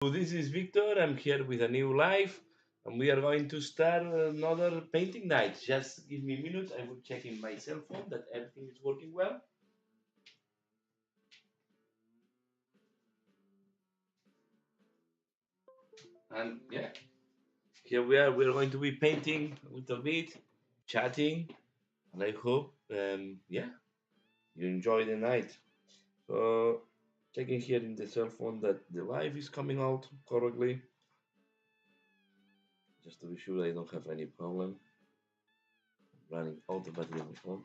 So this is Victor. I'm here with a new live, and we are going to start another painting night. Just give me a minute. I will check in my cell phone that everything is working well. And yeah, here we are. We're going to be painting a little bit, chatting, and I hope, yeah, you enjoy the night. So checking here in the cell phone that the live is coming out correctly, just to be sure I don't have any problem running out of battery on my phone.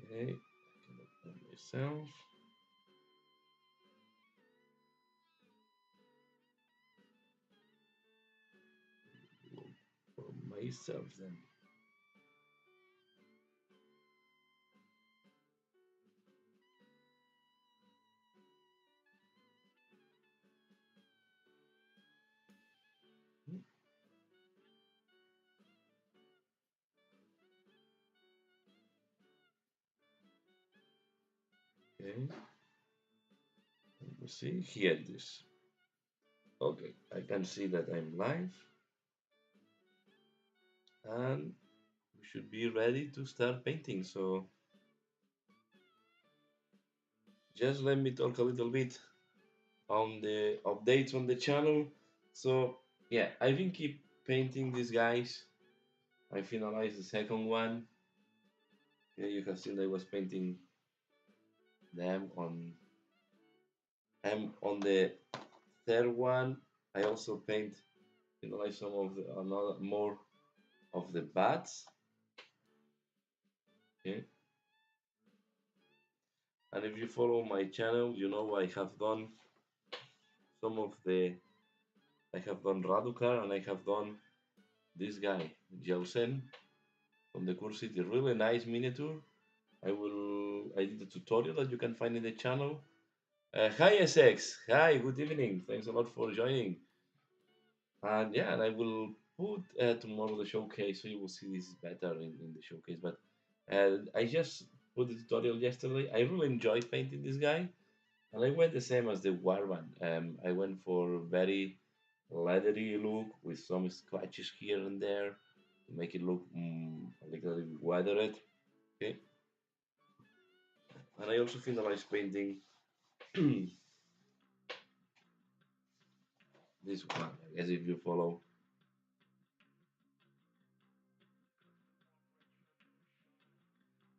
Okay, I can open myself. For myself then. Okay, let me see. Here it is. Okay, I can see that I'm live and we should be ready to start painting. So just let me talk a little bit on the updates on the channel. So yeah, I've been keep painting these guys. I finalized the second one. Yeah, you have seen I was painting them on. I'm on the third one. I also paint finalize some of the another more of the bats. Okay. And if you follow my channel, you know I have done some of the I have done Radukar and I have done this guy, Jelsen from the Core City. Really nice miniature. I did a tutorial that you can find in the channel. Hi SX. Hi, good evening. Thanks a lot for joining. And yeah, and I will put tomorrow the showcase so you will see this better in the showcase. But I just put the tutorial yesterday. I really enjoyed painting this guy. And I went the same as the Warban. I went for very leathery look with some scratches here and there to make it look a little bit weathered. Okay. And I also finalized painting this one. I guess if you follow.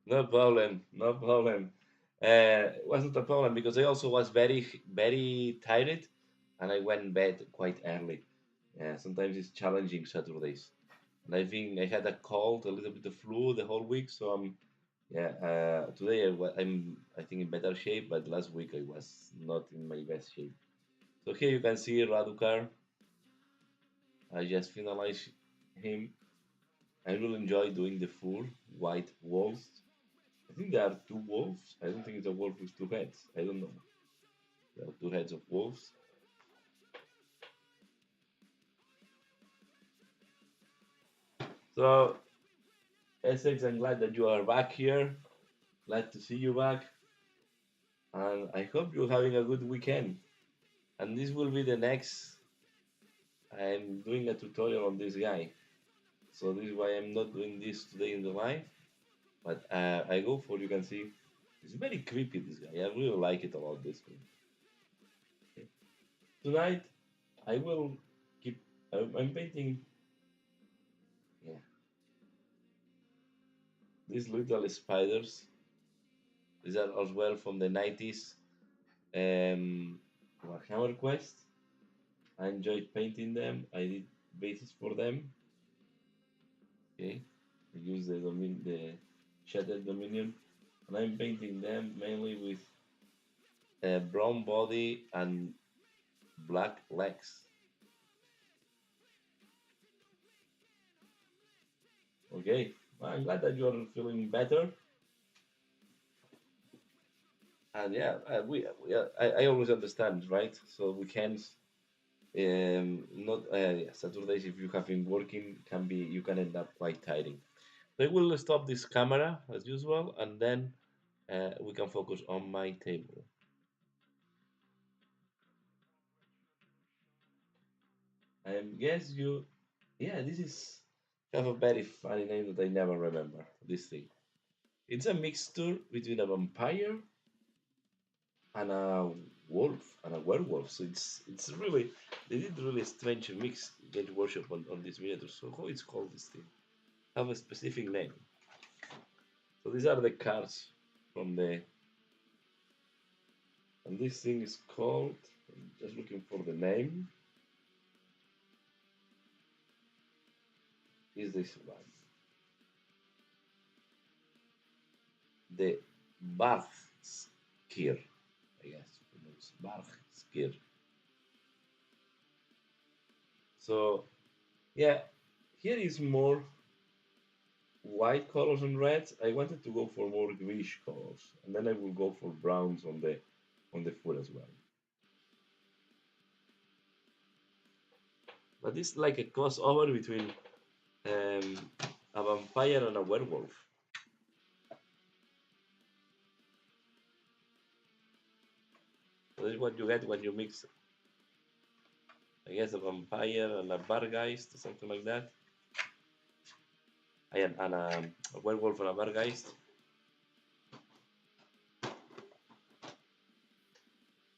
No problem. No problem. It wasn't a problem because I also was very tired and I went bed quite early. Sometimes it's challenging Saturdays. And I think I had a cold, a little bit of flu the whole week, so today I'm I think in better shape, but last week I was not in my best shape. So here you can see Radukar. I just finalized him. I really enjoy doing the full white wolves. I think there are two wolves. I don't think it's a wolf with two heads. I don't know. There are two heads of wolves. So Essex, I'm glad that you are back here. Glad to see you back. And I hope you're having a good weekend. And this will be the next. I'm doing a tutorial on this guy. So this is why I'm not doing this today in the live. But I go for you can see. It's very creepy this guy. I really like it about this one. Okay. Tonight I will keep. I'm painting. Yeah, these little spiders. These are as well from the 90s. Warhammer Quest. I enjoyed painting them. I did bases for them. Okay, I use the Shattered Dominion, and I'm painting them mainly with a brown body and black legs. Okay, well, I'm glad that you're feeling better. And yeah, I always understand, right? So weekends, not yeah, Saturdays if you have been working can be you can end up quite tiring. So I will stop this camera as usual, and then we can focus on my table. And guess you, yeah, this is have a very funny name that I never remember. This thing. It's a mixture between a vampire and a wolf and a werewolf. So it's really they did really strange mix Game Workshop on this miniature. So how it's called this thing? Have a specific name. So these are the cards from the and this thing is called. I'm just looking for the name. Is this one the Barskir? I guess it's Barskir. So yeah, here is more white colors and reds. I wanted to go for more greenish colors, and then I will go for browns on the foot as well. But it's like a crossover between um, a vampire and a werewolf. So that's what you get when you mix, I guess, a vampire and a bargeist or something like that. And a werewolf and a bargeist.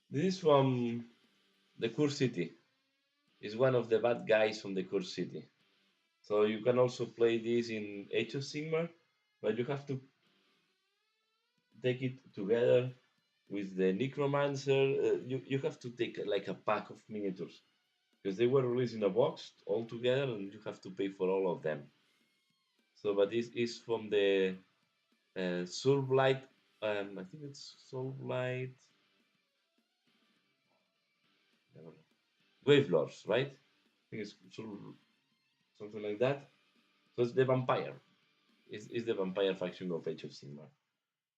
This is from the Curse City. Is one of the bad guys from the Curse City. So you can also play this in Age of Sigmar, but you have to take it together with the Necromancer. You have to take like a pack of miniatures because they were released in a box all together, and you have to pay for all of them. So, but this is from the Soulblight. I think it's Soulblight. Wavelords, right? I think it's something like that. So it's the vampire. It's the vampire faction of Age of Sigmar.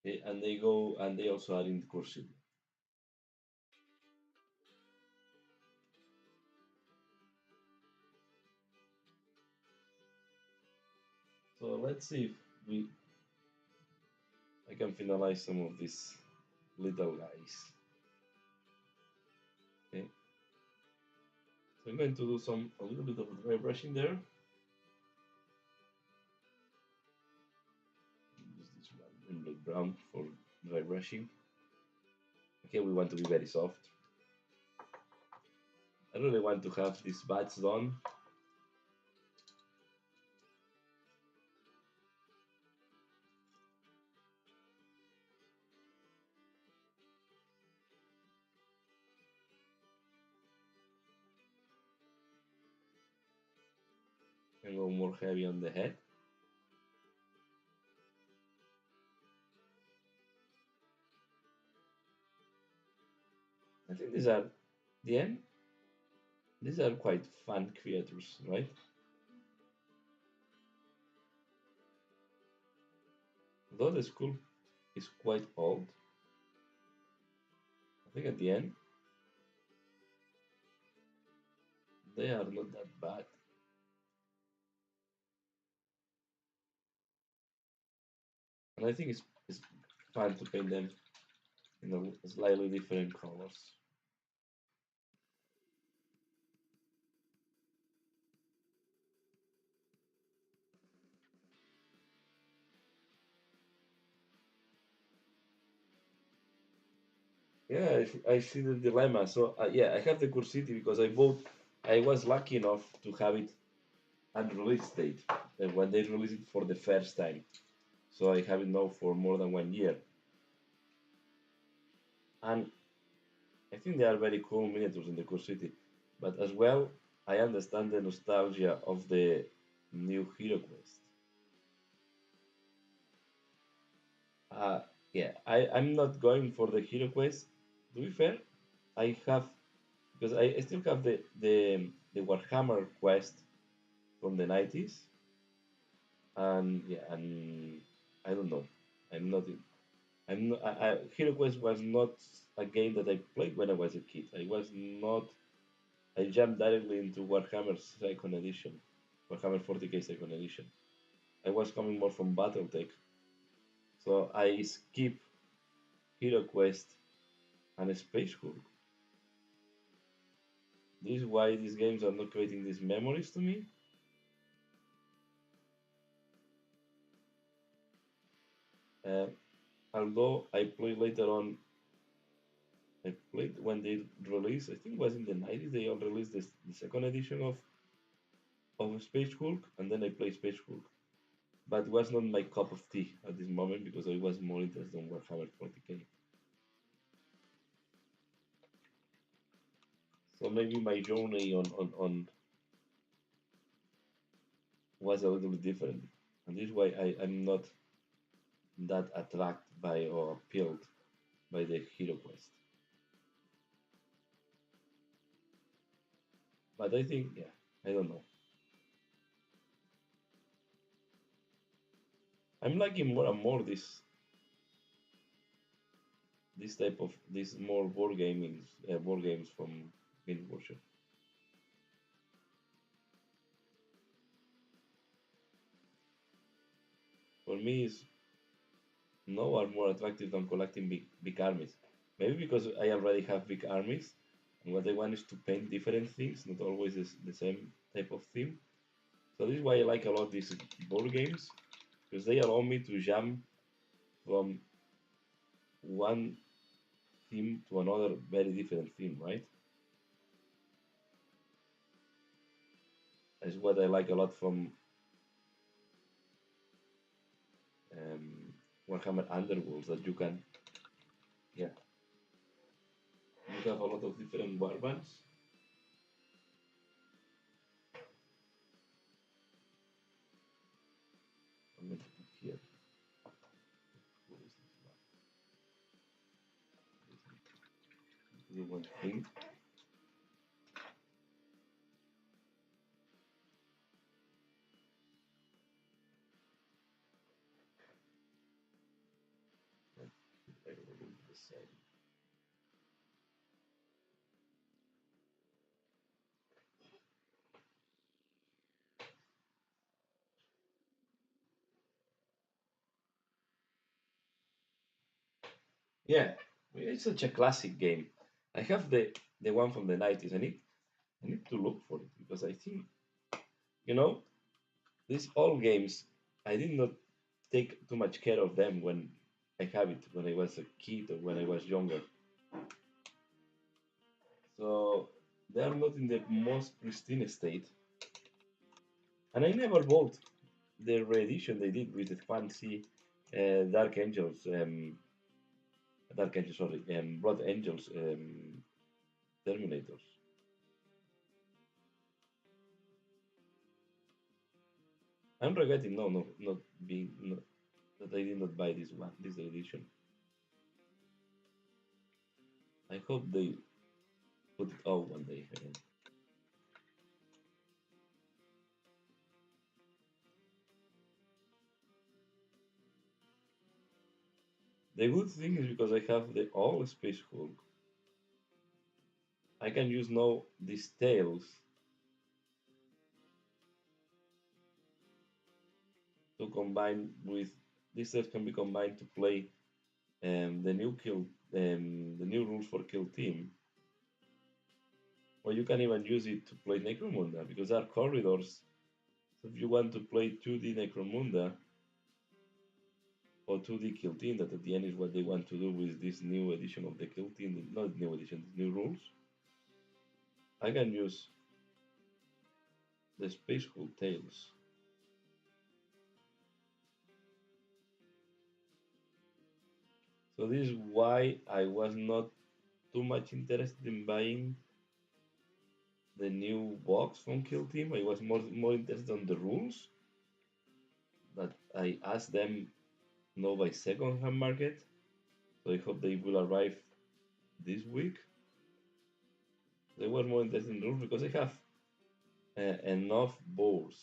And they go and they also are in the Curse City. So let's see if we I can finalize some of these little guys. Okay, so I'm going to do a little bit of dry brushing there. Use this one in the brown for dry brushing. Okay, we want to be very soft. I really want to have these bats done. And go more heavy on the head. I think these are the end. These are quite fun creatures, right? Though the school is quite old, I think at the end they are not that bad. And I think it's fun to paint them in a slightly different colors. Yeah, I see the dilemma. So yeah, I have the Cursity because I bought. I was lucky enough to have it at release date when they released it for the first time. So I have it now for more than 1 year, and I think they are very cool miniatures in the Cursity. But as well, I understand the nostalgia of the new Hero Quest. Uh, yeah, I'm not going for the Hero Quest. To be fair, I have because I still have the Warhammer Quest from the 90s, and yeah, and I don't know. I'm not. I'm not. Hero Quest was not a game that I played when I was a kid. I was not. I jumped directly into Warhammer Second Edition, Warhammer 40k Second Edition. I was coming more from BattleTech, so I skip Hero Quest and Space Hulk. This is why these games are not creating these memories to me. Uh, Although I played later on, I played when they released. I think it was in the 90s. They all released the second edition of Space Hulk, and then I played Space Hulk. But it was not my cup of tea at this moment because I was more interested in Warhammer 40k. So maybe my journey on was a little bit different, and this is why I'm not that attracted by or appealed by the Hero Quest. But I think, yeah, I don't know. I'm liking more and more this type of this more board games from Games Workshop. For me, is no are more attractive than collecting big armies. Maybe because I already have big armies, and what I want is to paint different things, not always the same type of theme. So this is why I like a lot these board games because they allow me to jump from one theme to another very different theme, right? That's what I like a lot from um, Warhammer Underworlds that you can, yeah, you have a lot of different warbands. I'm going to put here. What is this one? One thing. I will do the same. Yeah, it's such a classic game. I have the one from the 90s. I need to look for it because I think you know these old games. I did not take too much care of them when I have it when I was a kid or when I was younger. So they are not in the most pristine state. And I never bought the re-edition they did with the fancy Dark Angels, sorry, Blood Angels Terminators. I'm regretting no, not being not, that I did not buy this one, this edition. I hope they put it out one day again. The good thing is because I have the all Space Hulk, I can use now these tails to combine with these tails can be combined to play the new the new rules for kill team, or you can even use it to play Necromunda because there are corridors. So if you want to play 2D Necromunda or 2D kill team, that at the end is what they want to do with this new edition of the kill team, not new edition, new rules. I can use the Space Hulk tails. So this is why I was not too much interested in buying the new box from Kill Team. I was more interested on the rules that I asked them know by second hand market. So I hope they will arrive this week. They were more interested in rules because I have enough boards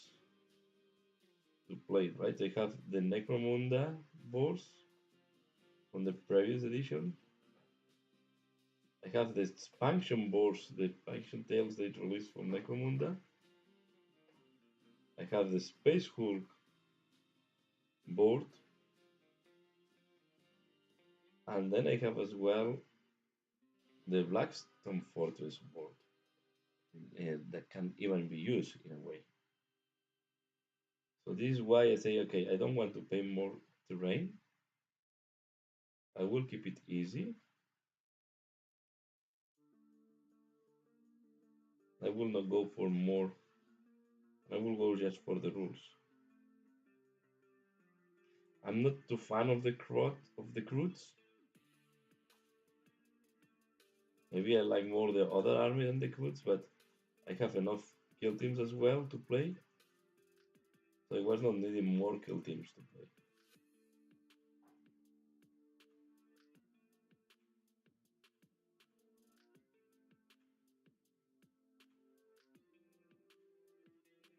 to play, right? I have the Necromunda boards from the previous edition. I have the expansion boards, the expansion tales they released from Necromunda. I have the Space Hulk board, and then I have as well the Blackstone Fortress board that can even be used in a way. So this is why I say, okay, I don't want to pay more terrain. I will keep it easy. I will not go for more. I will go just for the rules. I'm not too fan of the Croods. Maybe I like more the other army than the Croods, but I have enough kill teams as well to play. So I was not needing more kill teams to play.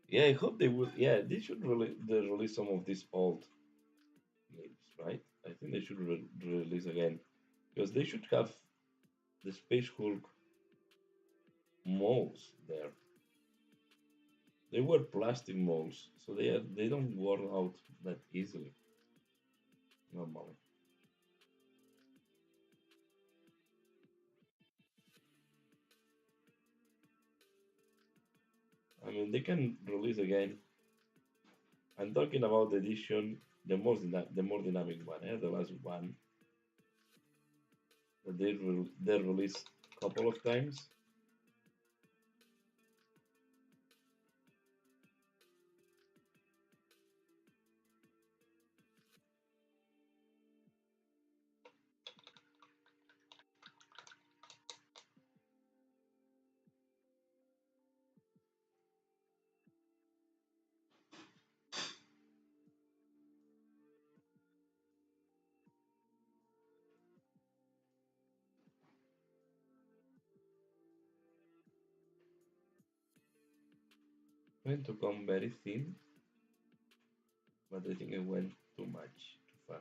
Yeah, I hope they will. Yeah, they should release some of these old games, right? I think they should release again because they should have the Space Hulk molds there. They were plastic molds, so they don't worn out that easily normally. I mean, they can release again. I'm talking about the edition, the more dynamic one, the last one that they released a couple of times. Going to come very thin, but I think I went too much too far.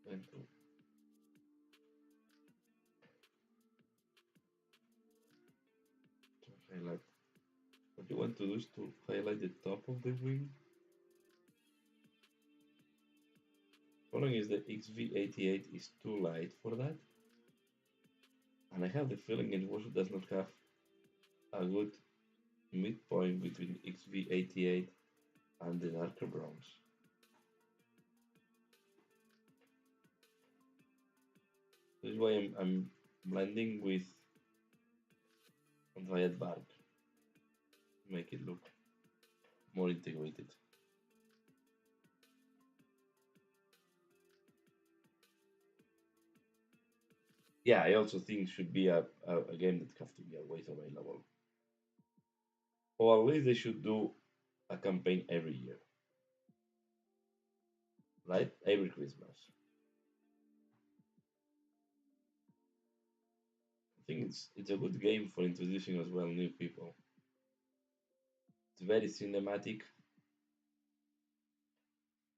Going to highlight. What you want to do is to highlight the top of the wing. Problem is the XV88 is too light for that, and I have the feeling it also does not have a good midpoint between XV88 and the darker browns. This is why I'm blending with Riot Bark to make it look more integrated. Yeah, I also think it should be a game that have to be always available. Or at least they should do a campaign every year, right? Every Christmas. I think it's a good game for introducing as well new people. It's very cinematic.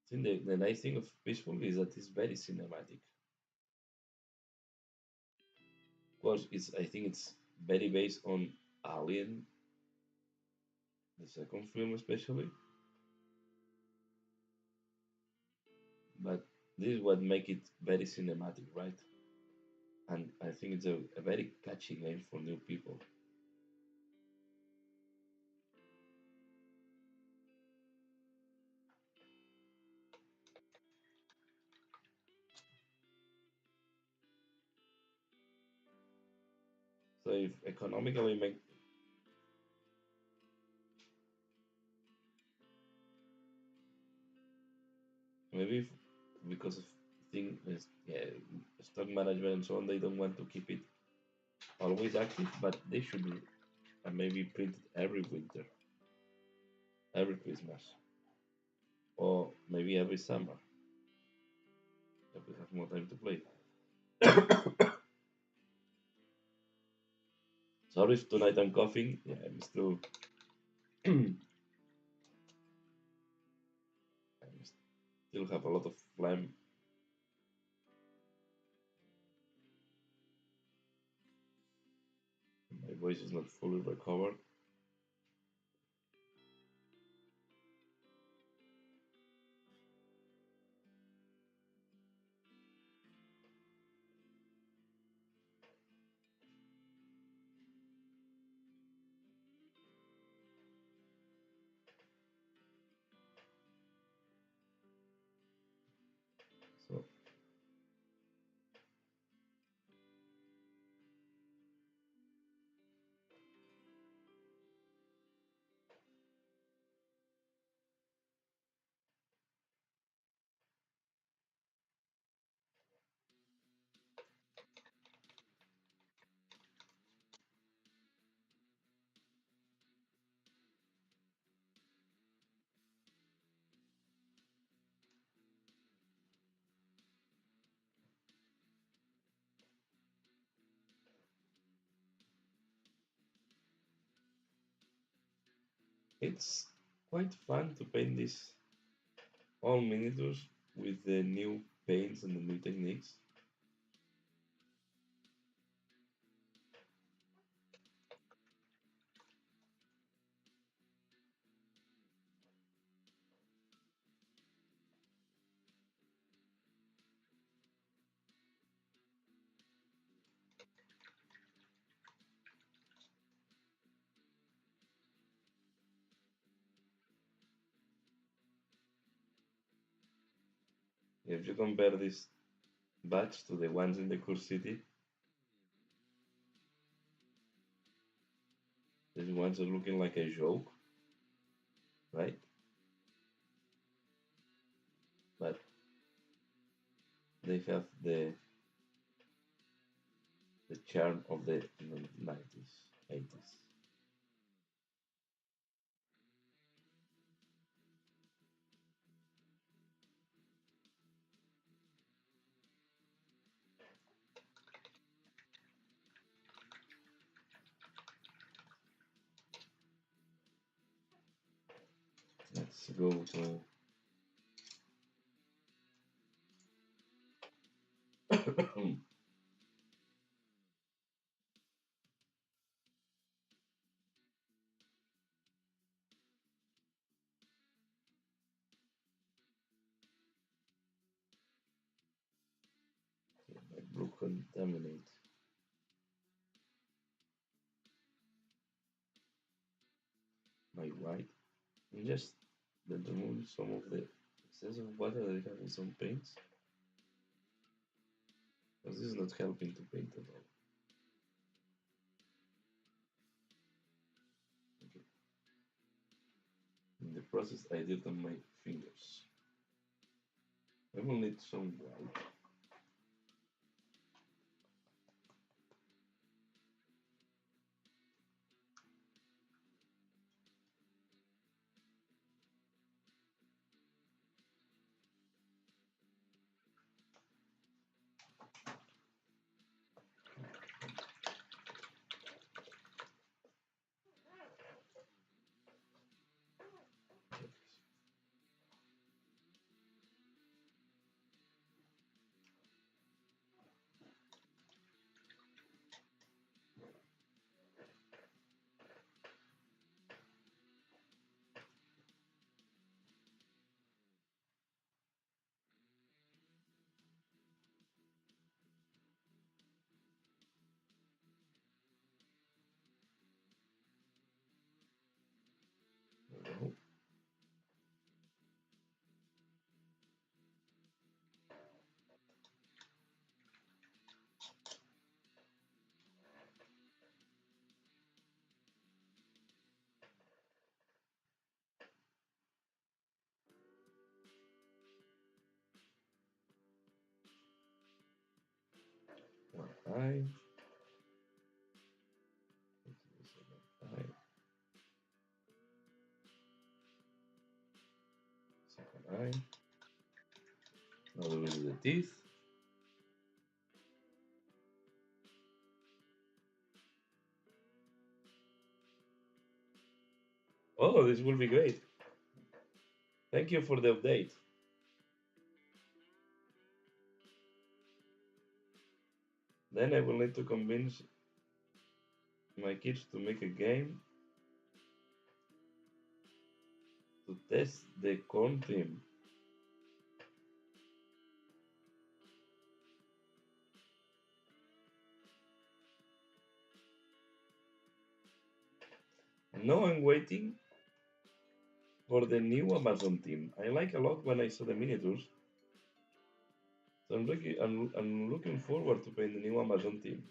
I think the nice thing of Peaceful is that it's very cinematic. Of course, it's I think it's very based on Alien, the second film especially, but this is what make it very cinematic, right? And I think it's a very catchy game for new people. So if economically make maybe if, because of things, yeah, stock management and so on, they don't want to keep it always active, but they should maybe print it every winter, every Christmas, or maybe every summer if we have more time to play. Sorry if tonight I'm coughing. Yeah, I'm still I still have a lot of phlegm. My voice is not fully recovered. It's quite fun to paint these all miniatures with the new paints and the new techniques. If you compare these batch to the ones in the core city, these ones are looking like a joke, right? But they have the charm of the 90s, 80s. Let's go to my blue contaminate. My white. And just let remove some of the excess of water that I have in some paints. Because this is not helping to paint at all. Okay. In the process I did on my fingers. I will need some white. No. One eye. Eye. Second eye. Now we will do the teeth. Oh, this will be great. Thank you for the update. Then I will need to convince my kids to make a game to test the corn theme. Now I'm waiting for the new Amazon theme. I like a lot when I saw the miniatures. So I'm looking forward to playing the new Amazon theme.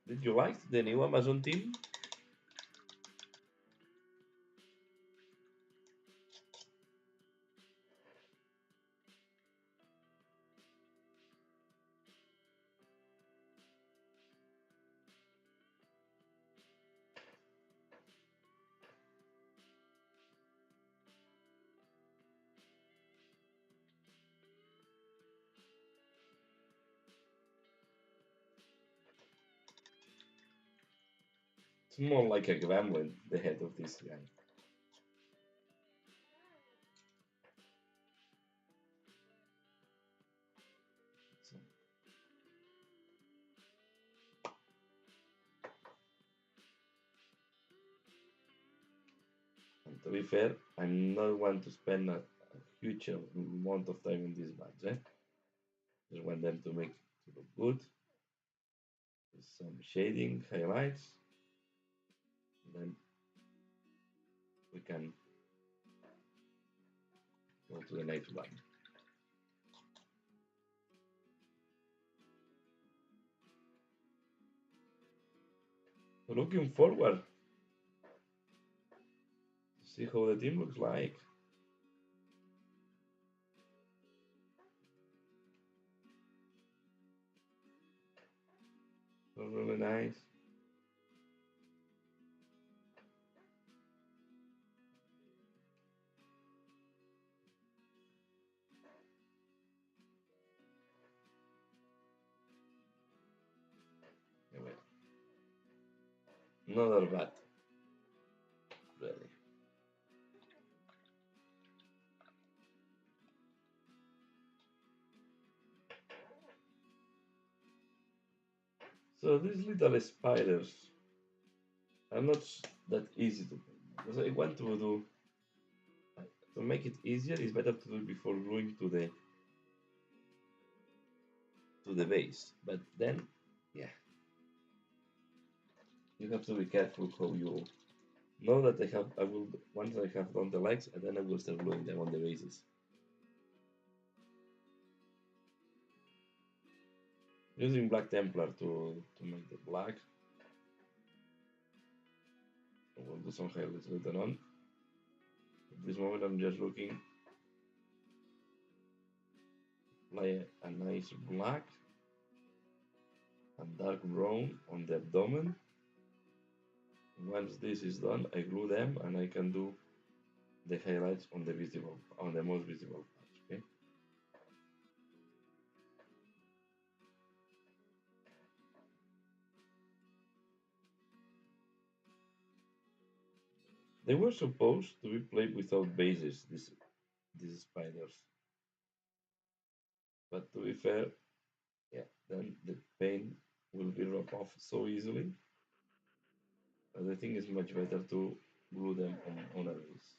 Did you like the new Amazon theme? It's more like a gremlin, the head of this guy. So, and to be fair, I'm not one to spend a huge amount of time on these bugs. Just want them to make it look good. Some shading, highlights. Then we can go to the next one. So looking forward to see how the team looks like. So really nice. Anyway, another bad, really. So these little spiders are not that easy to paint because I want to make it easier. It's better to do it before gluing to the base. But then, yeah, you have to be careful how you know that I will once I have done the legs, and then I will start gluing them on the bases. Using Black Templar to make the black. I will do some highlights later on. At this moment, I'm just looking like a nice black and dark brown on the abdomen. Once this is done, I glue them and I can do the highlights on the most visible parts. Okay. They were supposed to be played without bases, these spiders. But to be fair, yeah, then the paint will be rubbed off so easily that I think it's much better to glue them on a base.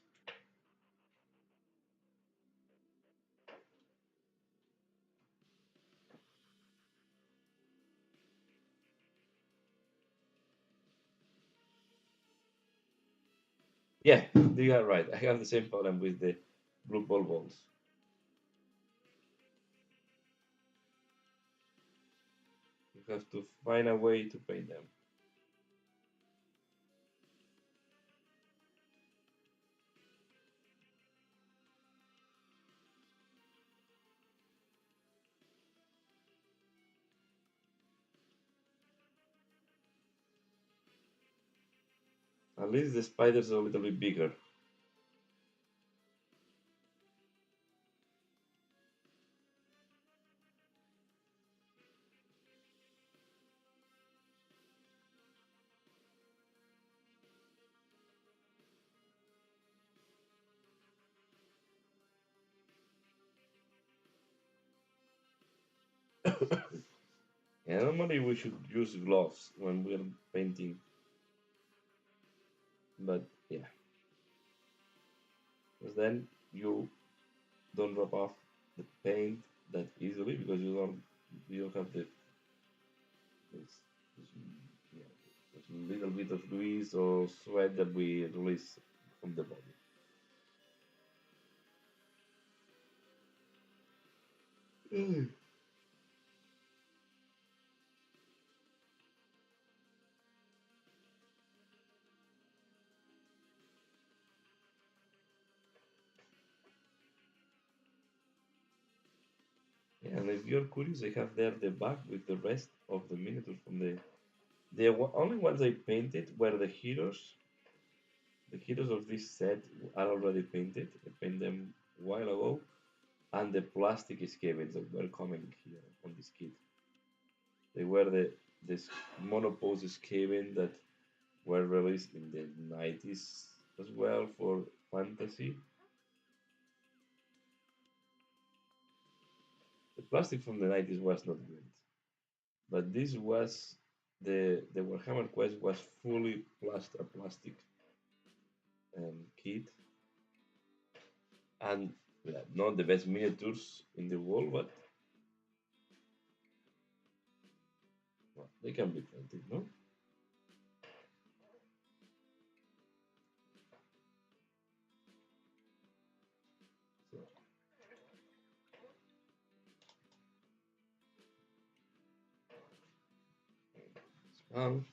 Yeah, you are right. I have the same problem with the blue ball balls. You have to find a way to paint them. At least the spiders are a little bit bigger. Yeah, normally we should use gloves when we're painting, but yeah, because then you don't rub off the paint that easily because you don't have this, this, yeah, this little bit of grease or sweat that we release from the body. Mm. Yeah, and if you're curious, I have there the bag with the rest of the miniatures from the only ones I painted were the heroes. The heroes of this set are already painted. I painted them a while ago, and the plastic scavens that were coming here on this kit. They were this monopose scaven that were released in the 90s as well for fantasy. The plastic from the 90s was not good, but this was the Warhammer Quest was fully a plastic kit, and yeah, not the best miniatures in the world, but well, they can be plenty, no? So, um,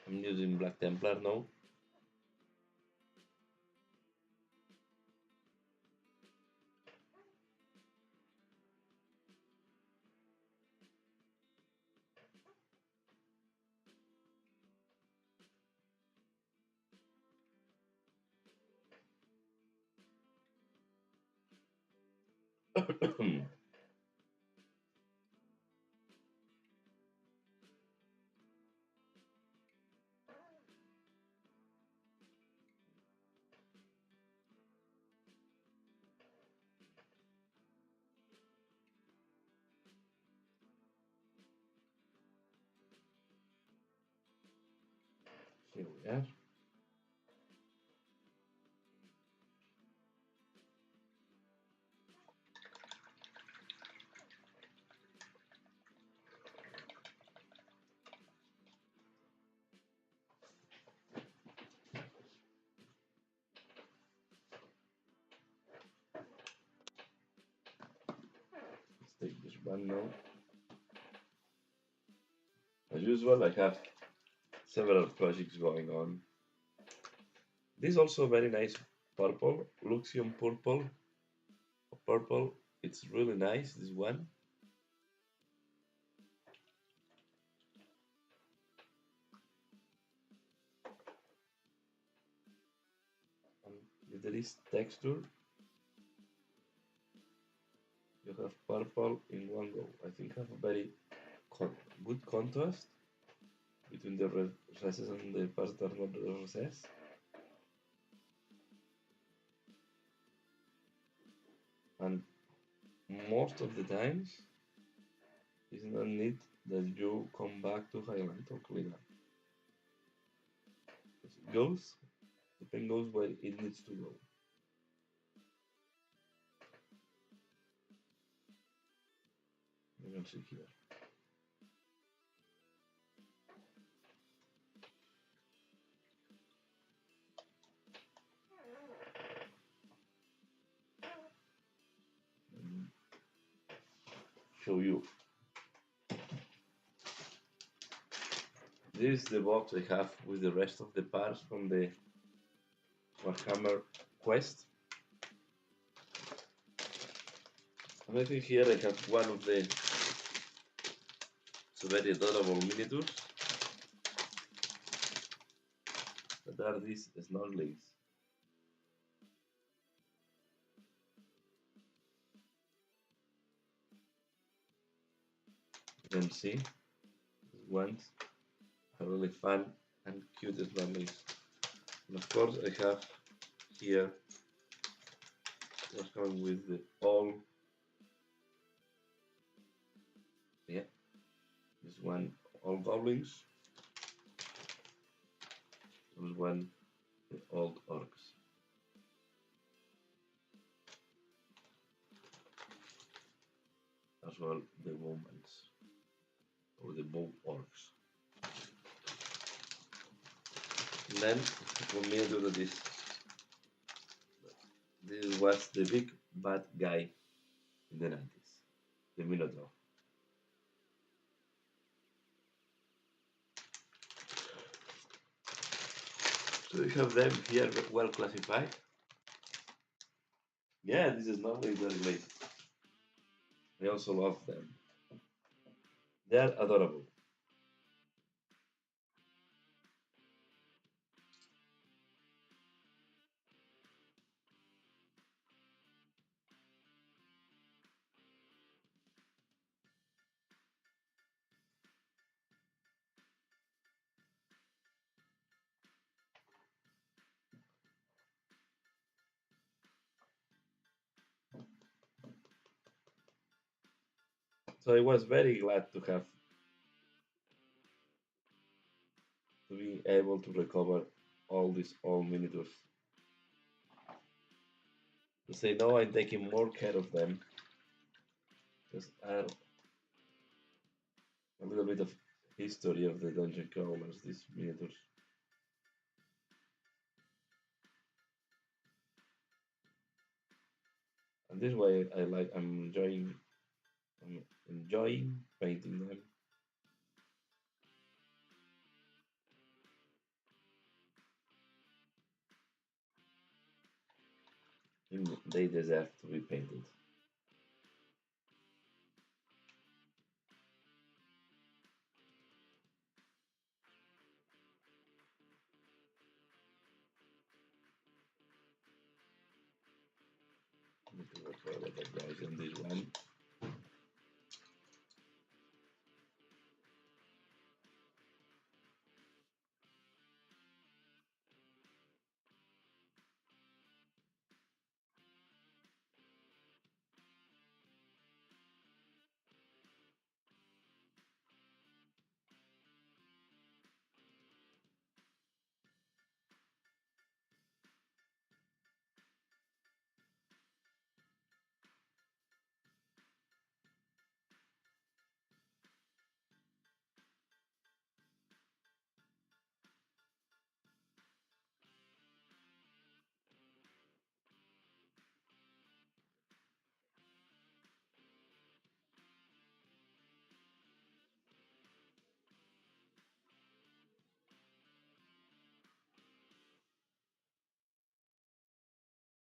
I'm using Black Templar now. Here we are. Let's take this one now. As usual, I have several projects going on. This also very nice purple, Luxion purple. It's really nice, this one. And with this texture, you have purple in one go. I think have a very good contrast between the recesses and the parts that are not recessed. And most of the times, it's not need that you come back to highlight or clean up. It goes, the pen goes where it needs to go. You can see here. Show you. This is the box I have with the rest of the parts from the Warhammer Quest. And I think here I have one of the very adorable miniatures that are these snorkelings. You can see these ones are really fun and cute snorkelings. And of course I have here just coming with the all, yeah, this one all goblins, this one the old orcs. As well the women's or the bow orcs. And then for me do this was the big bad guy in the 90s, the Minotaur. So you have them here well classified. Yeah, this is not very great. I also love them. They are adorable. So I was very glad to be able to recover all these old miniatures. To say no, I'm taking more care of them because I have a little bit of history of the dungeon crawlers, these miniatures. And this way I like I'm enjoying painting them. They deserve to be painted. Need to work a lot of guys on this one.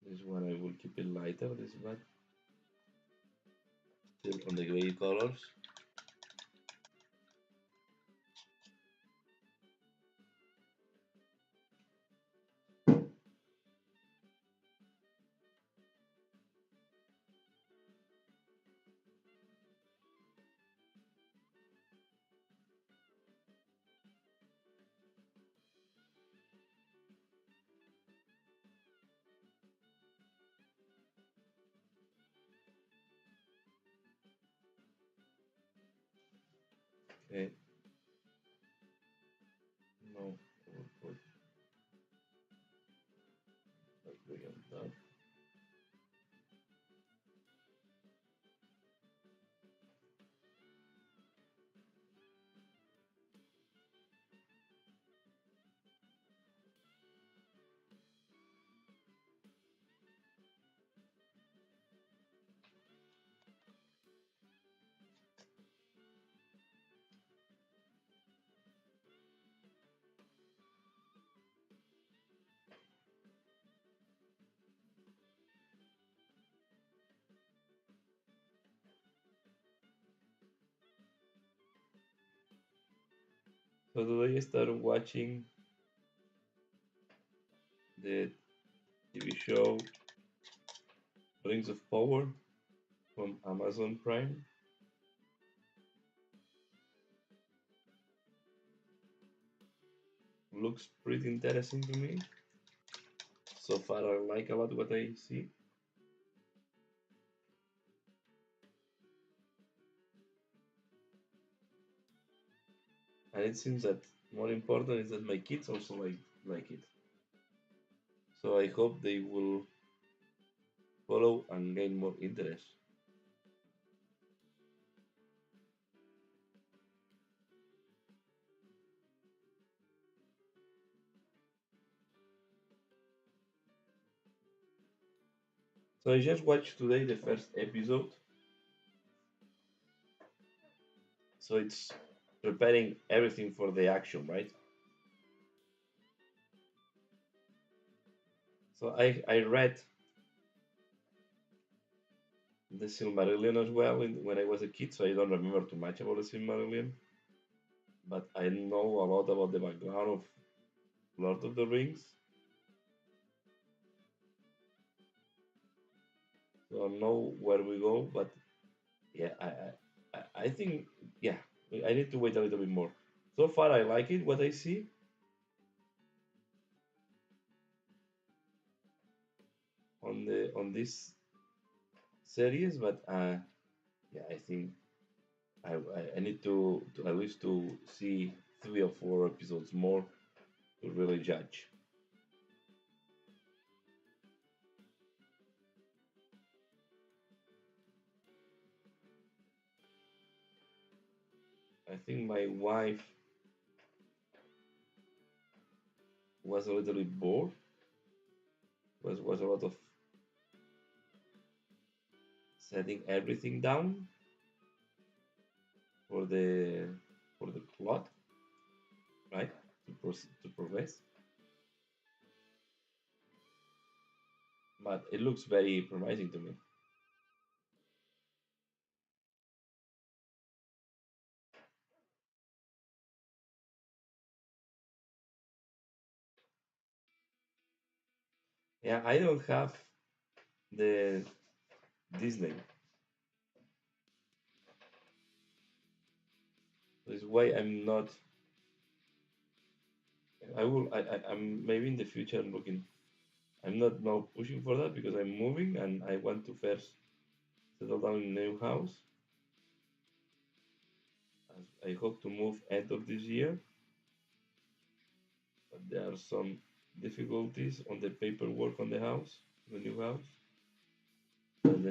This one I will keep it lighter, this one. Still on the gray colors. Okay. No, we'll put like we on top. So today I started watching the TV show Rings of Power from Amazon Prime. Looks pretty interesting to me. So far, I like a lot what I see. And it seems that more important is that my kids also like it. So I hope they will follow and gain more interest. So I just watched today the first episode. So it's preparing everything for the action, right? So I read the Silmarillion as well when I was a kid, so I don't remember too much about the Silmarillion, but I know a lot about the background of Lord of the Rings. So I know where we go, but yeah, I think yeah, I need to wait a little bit more. So far, I like it what I see on this series, but yeah, I think. I need to at least to see 3 or 4 episodes more to really judge. I think my wife was a little bit bored. Was a lot of setting everything down for the plot, right? To progress. But it looks very promising to me. Yeah, I don't have the Disney. That's why I'm not. I'm maybe in the future I'm looking. I'm not now pushing for that because I'm moving and I want to first settle down in a new house. As I hope to move end of this year, but there are some difficulties on the paperwork on the house, the new house, and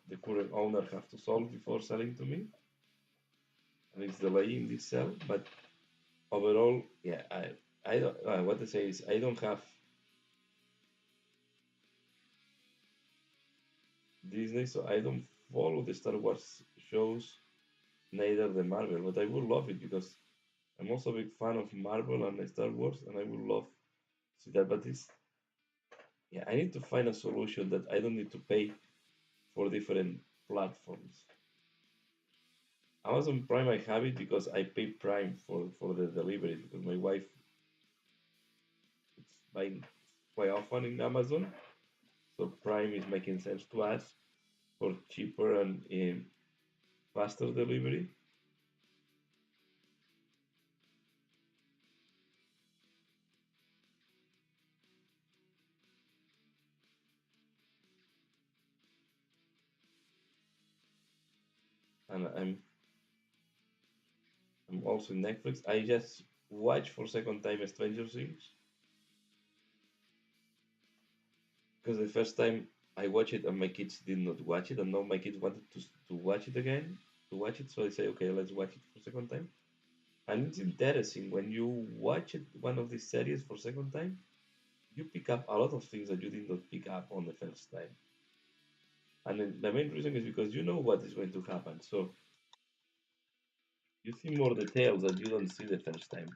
the current owner have to solve before selling to me, and it's delaying this sell. But overall, yeah, I don't. What I say is I don't have Disney, so I don't follow the Star Wars shows, neither the Marvel. But I would love it because I'm also a big fan of Marvel and Star Wars, and I would love to see that. But it's yeah, I need to find a solution that I don't need to pay for different platforms. Amazon Prime I have it because I pay Prime for the delivery because my wife is buying quite often in Amazon, so Prime is making sense to us for cheaper and faster delivery. And I'm also in Netflix. I just watched for second time Stranger Things because the first time I watched it and my kids did not watch it, and now my kids wanted to watch it again to watch it. So I say, okay, let's watch it for second time. And it's interesting when you watch it one of these series for second time, you pick up a lot of things that you did not pick up on the first time. And then the main reason is because you know what is going to happen, so you see more details that you don't see the first time.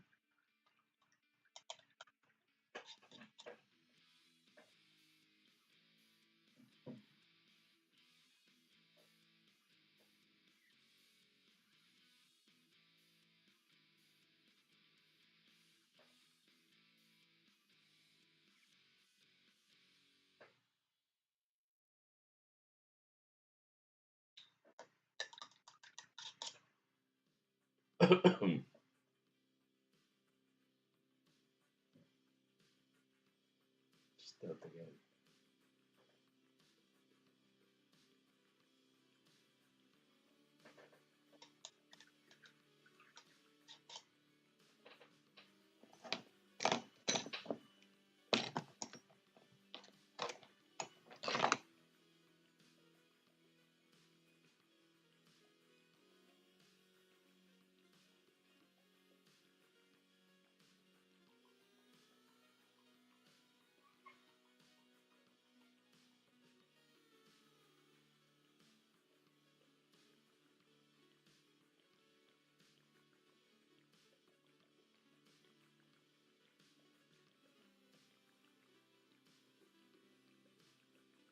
Start again.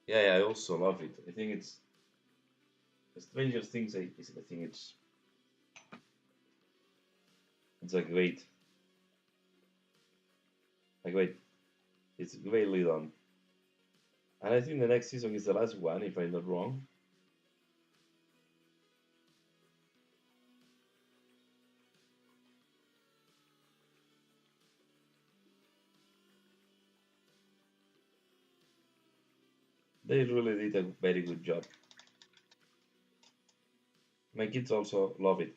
Yeah, yeah, I also love it. I think it's Stranger Things. I think it's a great, it's greatly done. And I think the next season is the last one, if I'm not wrong. They really did a very good job. My kids also love it,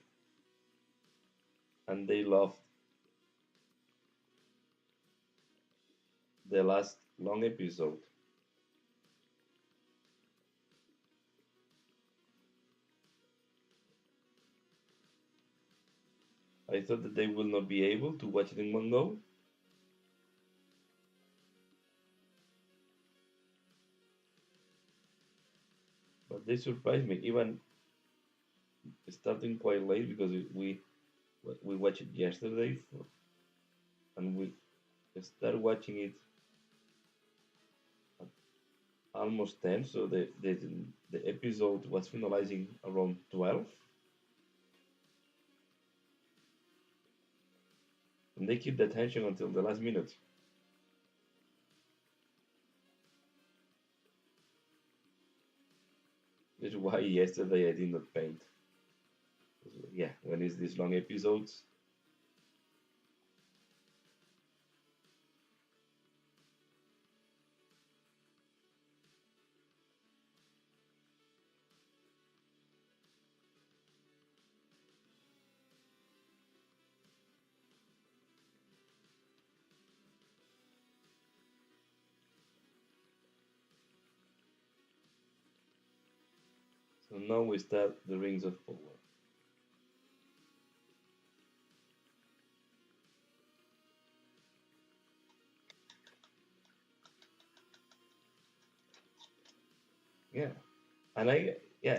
and they loved the last long episode. I thought that they will not be able to watch it in one go, but they surprised me, even starting quite late because we watched it yesterday, and we started watching it at almost 10, so the episode was finalizing around 12, and they keep the tension until the last minute. That's why yesterday I did not paint. Yeah, when it's these long episodes, so now we start the Rings of Power. Yeah, and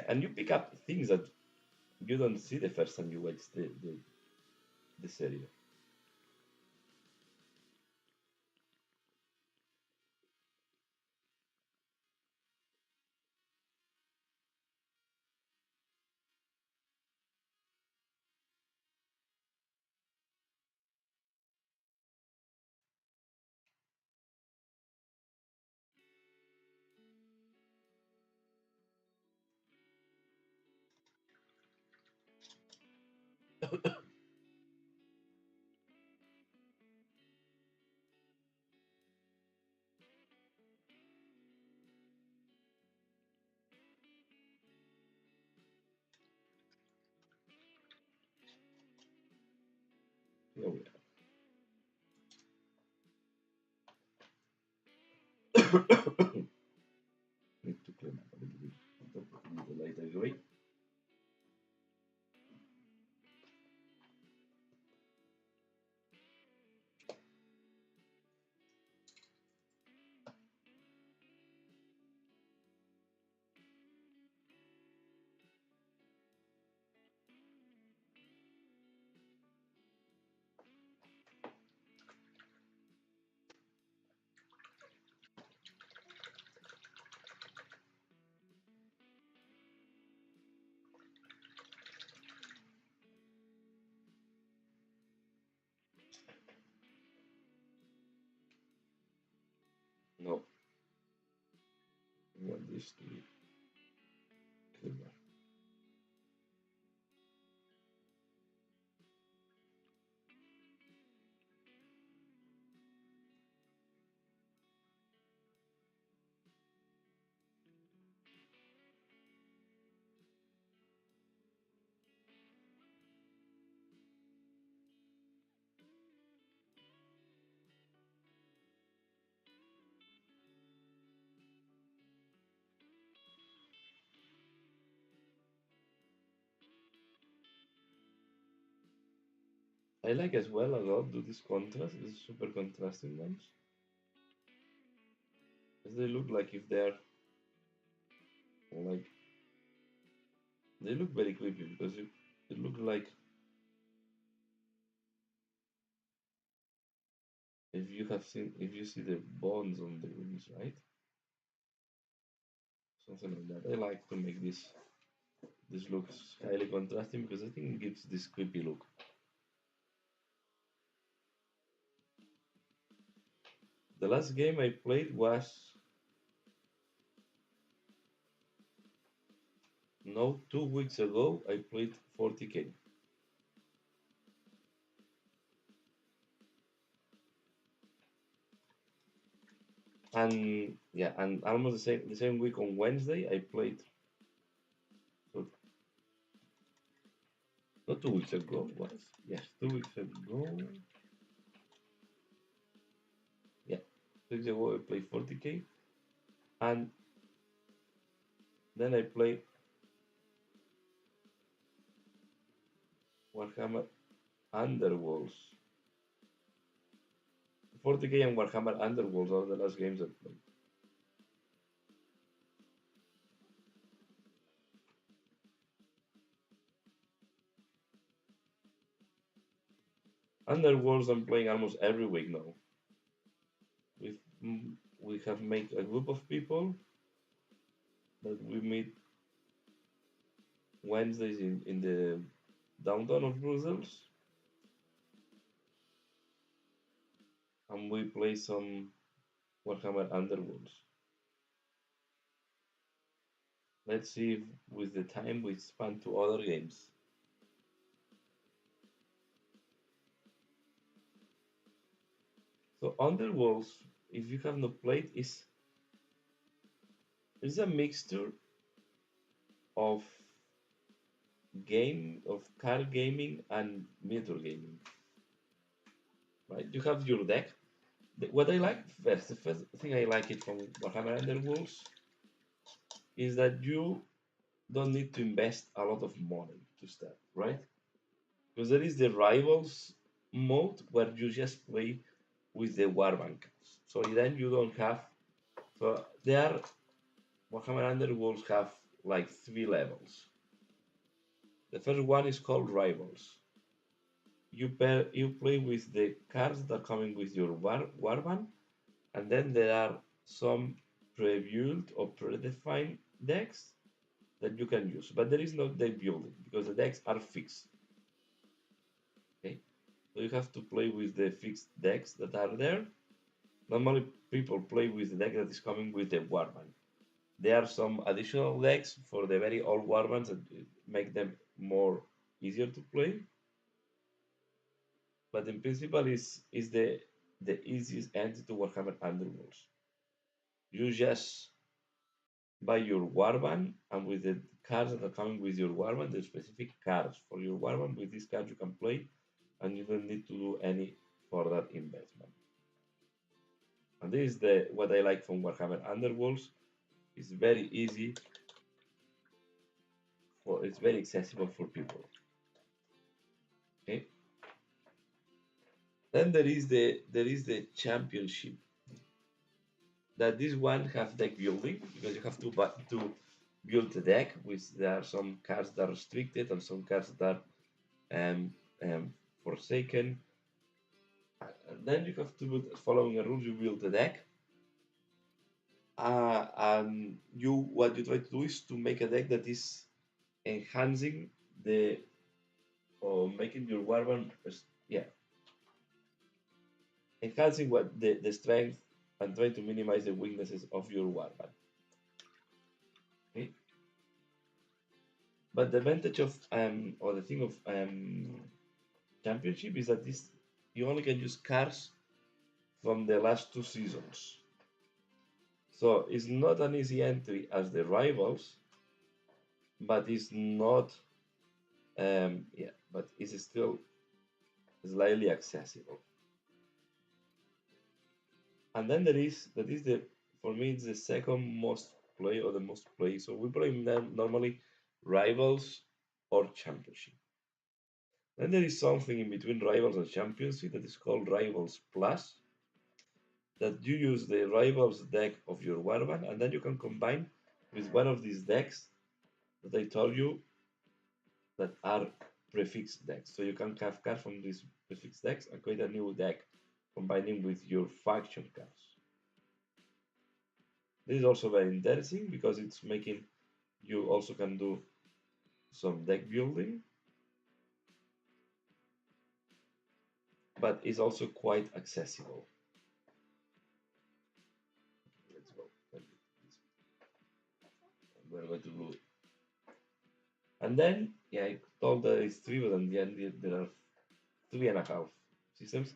and you pick up things that you don't see the first time you watch the series. Yeah, need to clean up a little bit. The light gray. No, I want this to be cleaner. I like as well a lot do this contrast, these super contrasting ones. As they look like if they're like they look very creepy because it looks like if you see the bones on the wings, right? Something like that. I like to make this looks highly contrasting because I think it gives this creepy look. The last game I played was no 2 weeks ago. I played 40k, and yeah, and almost the same week on Wednesday I played. So not 2 weeks ago, was yes, 2 weeks ago. Yeah, 2 weeks ago I played 40k, and then I played Warhammer Underworlds. 40k and Warhammer Underworlds are the last games I played. Underworlds I'm playing almost every week now. With we have made a group of people that we meet Wednesdays in the downtown of Brussels, and we play some Warhammer Underworlds. Let's see if with the time we spend to other games. So Underworlds, if you have not played, is a mixture of card gaming and miniature gaming. Right? You have your deck. What I like first, the first thing I like it from Warhammer Underworlds is that you don't need to invest a lot of money to start, right? Because there is the rivals mode where you just play with the warbank. So then you don't have. So there, Warhammer Underworlds have like 3 levels. The first one is called rivals. You play with the cards that are coming with your warband, and then there are some pre-built or predefined decks that you can use. But there is no deck building because the decks are fixed. Okay, so you have to play with the fixed decks that are there. Normally, people play with the deck that is coming with the warband. There are some additional decks for the very old warbands that make them more easier to play. But in principle, is the easiest entry to Warhammer Underworlds. You just buy your warband, and with the cards that are coming with your warband, the specific cards for your warband. With these cards, you can play, and you don't need to do any further investment. And this is the what I like from Warhammer Underworlds. It's very easy it's very accessible for people. Okay. Then there is the championship. That this one have deck building because you have to build a deck with there are some cards that are restricted and some cards that are forsaken. And then you have to build, following a rule, you build a deck. And what you try to do is to make a deck that is enhancing the or making your warband, yeah, enhancing what the strength and trying to minimize the weaknesses of your warband. Okay, but the advantage of or the thing of championship is that this you only can use cards from the last 2 seasons. So it's not an easy entry as the rivals, but it's not yeah, but it's still slightly accessible. And then that is the for me it's the second most play or the most play. So we play them normally rivals or championship. Then there is something in between rivals and championship that is called rivals plus. That you use the rivals deck of your warband, and then you can combine with one of these decks that I told you that are prefix decks. So you can have cards from these prefix decks and create a new deck combining with your faction cards. This is also very interesting because it's making you also can do some deck building, but it's also quite accessible. Let's go. We're going to do, and then yeah, I told that it's three, but in the end there are 3.5 systems.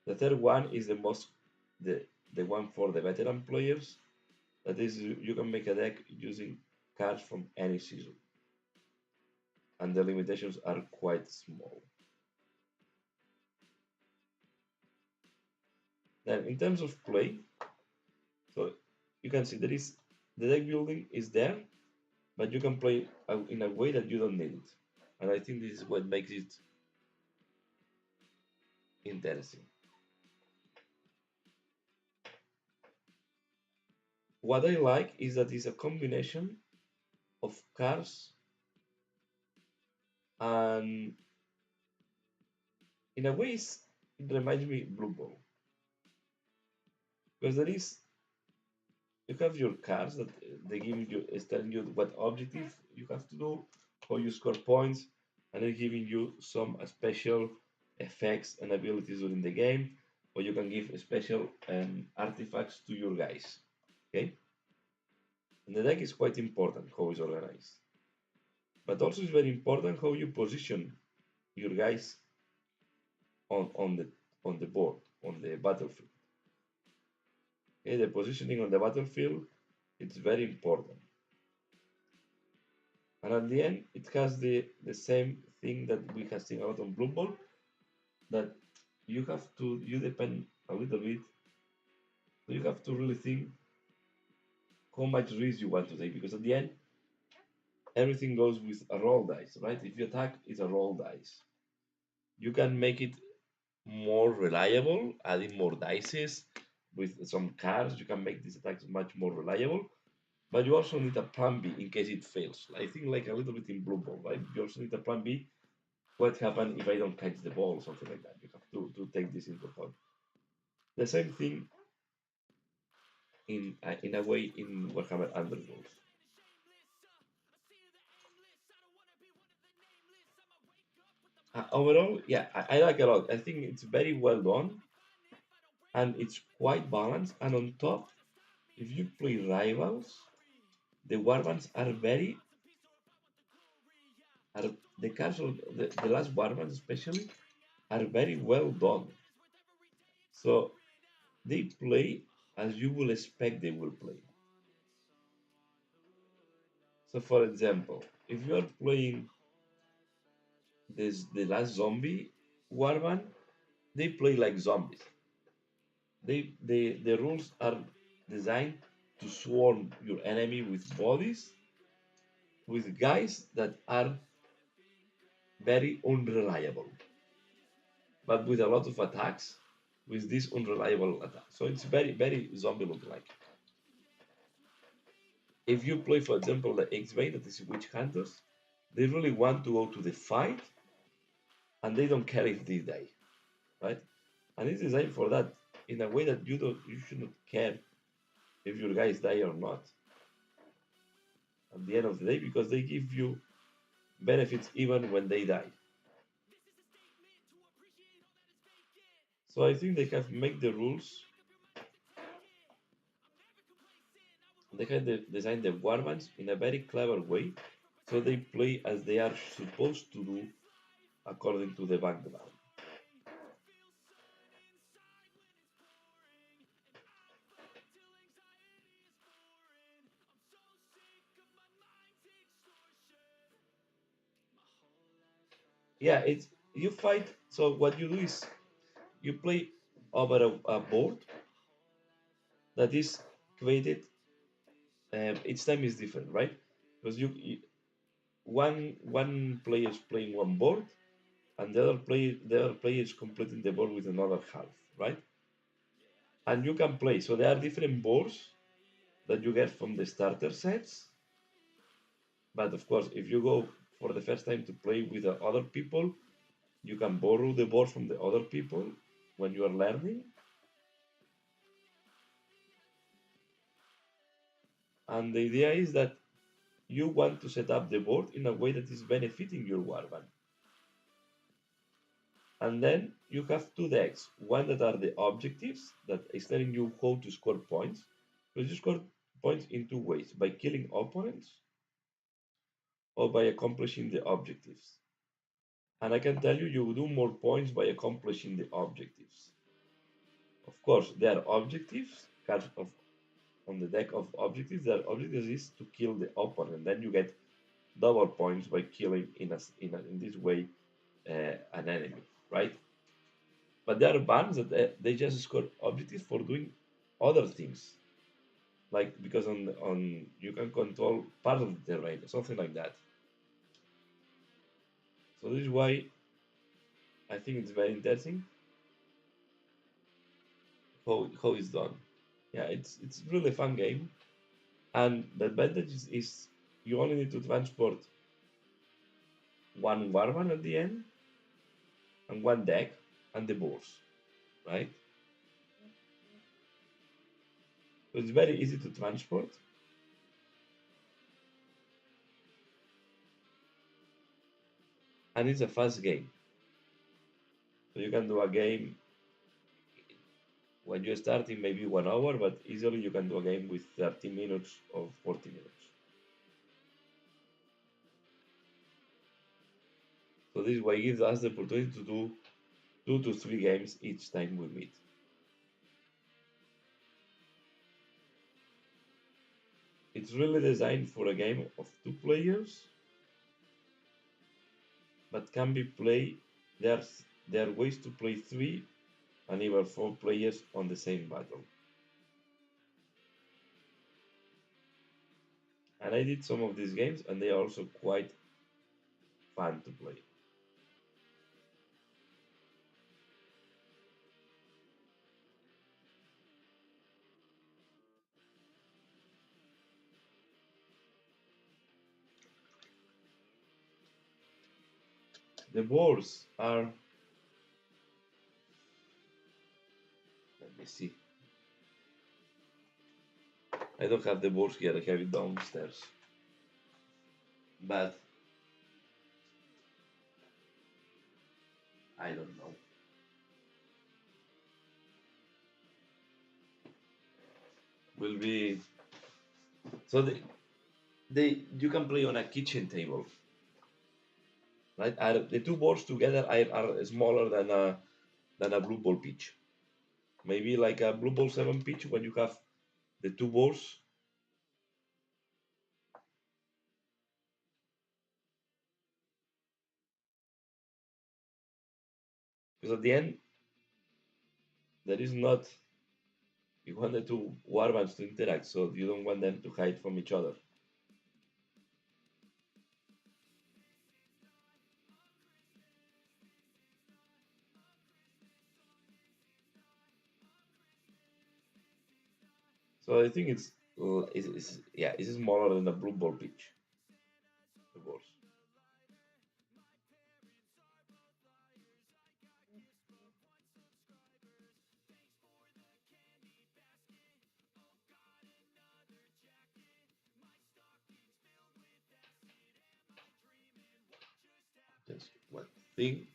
The third one is the one for the veteran players. That is, you can make a deck using cards from any season. and the limitations are quite small. Then in terms of play, so you can see there is the deck building is there, but you can play in a way that you don't need it. And I think this is what makes it interesting. What I like is that it's a combination of cars and in a way it reminds me Blue Ball because there is you have your cards that they give you is telling you what objective you have to do, how you score points, and then giving you some special effects and abilities during the game, or you can give special artifacts to your guys. Okay, and the deck is quite important how it's organized, but also it's very important how you position your guys on the board on the battlefield. Okay, the positioning on the battlefield it's very important. And at the end, it has the same thing that we have seen a lot on Blue Ball, that you depend a little bit, you have to really think how much risk you want to take, because at the end, everything goes with a roll dice, right? If you attack, it's a roll dice. You can make it more reliable, adding more dices with some cards, you can make these attacks much more reliable, but you also need a plan B in case it fails. I think like a little bit in Blue Ball, right? You also need a plan B. What happens if I don't catch the ball or something like that? You have to take this into account. The same thing in a way in Warhammer Underworld. Overall, yeah, I like a lot. I think it's very well done and it's quite balanced. And on top, if you play rivals, the warbands are are the cards of the last warbands especially are very well done. So they play as you will expect they will play. So for example, if you are playing this the last zombie warband, they play like zombies. The rules are designed to swarm your enemy with bodies, with guys that are very unreliable, but with a lot of attacks, with this unreliable attack. So it's very zombie look like. If you play, for example, the X-Bane, that is Witch Hunters, they really want to go to the fight, and they don't care if they die, right? And it's designed for that in a way that you should not care if your guys die or not at the end of the day, because they give you benefits even when they die. So I think they have made the rules, they have designed the warbands in a very clever way, so they play as they are supposed to do according to the background. Yeah, it's you fight. So what you do is you play over a board that is created. Each time is different, right? Because one player is playing one board, and the other player is completing the board with another half, right? And you can play. So there are different boards that you get from the starter sets. But of course, if you go for the first time to play with the other people, you can borrow the board from the other people when you are learning. And the idea is that you want to set up the board in a way that is benefiting your warband. And then you have two decks. One that are the objectives that is telling you how to score points. Because you score points in two ways, by killing opponents or by accomplishing the objectives. And I can tell you, you do more points by accomplishing the objectives. Of course, there are objectives, cards on the deck of objectives. Their objectives is to kill the opponent. Then you get double points by killing in this way an enemy, right? But there are bands that they just score objectives for doing other things, like because on you can control part of the terrain, something like that. So this is why I think it's very interesting how it's done. Yeah, it's really fun game, and the advantage is you only need to transport one warband at the end and one deck and the boss, right? So it's very easy to transport, and it's a fast game. So you can do a game when you're starting maybe 1 hour, but easily you can do a game with 30 minutes or 40 minutes. So this way gives us the opportunity to do 2 to 3 games each time we meet. It's really designed for a game of 2 players, but can be played. There are ways to play 3 and even 4 players on the same battle. And I did some of these games, and they are also quite fun to play. The boards are. Let me see. I don't have the boards here. I have it downstairs. But I don't know. Will be so they you can play on a kitchen table, right? The 2 boards together are smaller than a blue ball pitch. Maybe like a blue ball 7 pitch when you have the 2 boards. Because at the end there is not you want the 2 warbands to interact, so you don't want them to hide from each other. So I think it's smaller than a blue ball pitch. The boards. Just one thing.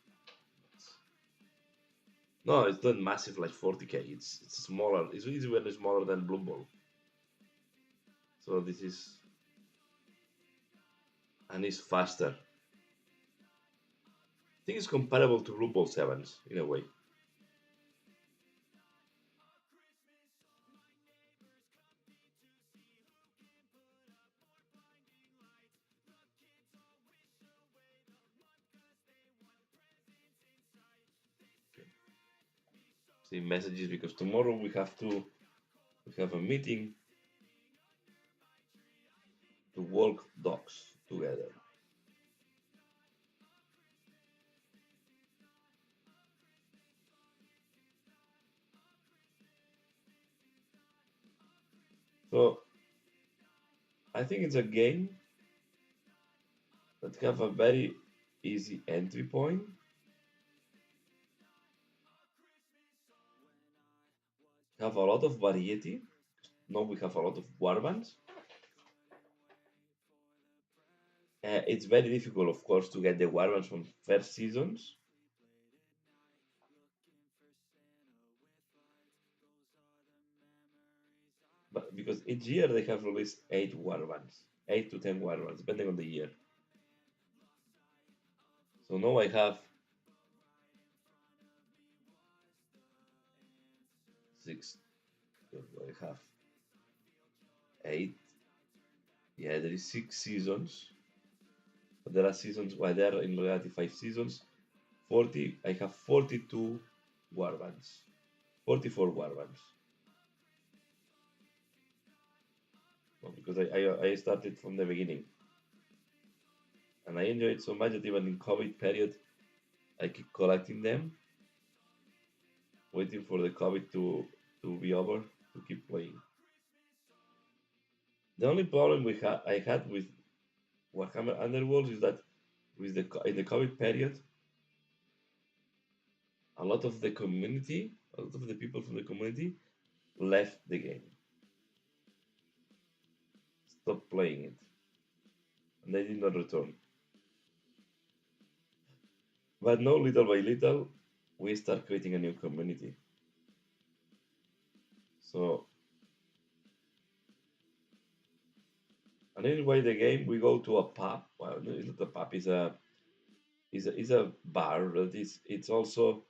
No, it's not massive like 40k. It's smaller. It's even smaller than blue ball. So this is and it's faster. I think it's comparable to blue ball sevens in a way. See messages because tomorrow we have a meeting to walk dogs together. So I think it's a game that have a very easy entry point. Have a lot of variety. Now we have a lot of warbands. It's very difficult, of course, to get the warbands from first seasons, but because each year they have released 8 warbands, 8 to 10 warbands, depending on the year. So now I have 6. I have 8. Yeah, there is 6 seasons. There are seasons where there are in reality 5 seasons. 40. I have 42 warbands. 44 warbands. No, because I started from the beginning. And I enjoyed so much that even in COVID period, I keep collecting them, waiting for the COVID to be over to keep playing. The only problem I had with Warhammer Underworlds is that in the COVID period, a lot of the people from the community left the game, stopped playing it, and they did not return. But now, little by little, we start creating a new community. So, and anyway, the game we go to a pub. Well, no, it's not a pub. It's a bar. That is. It's also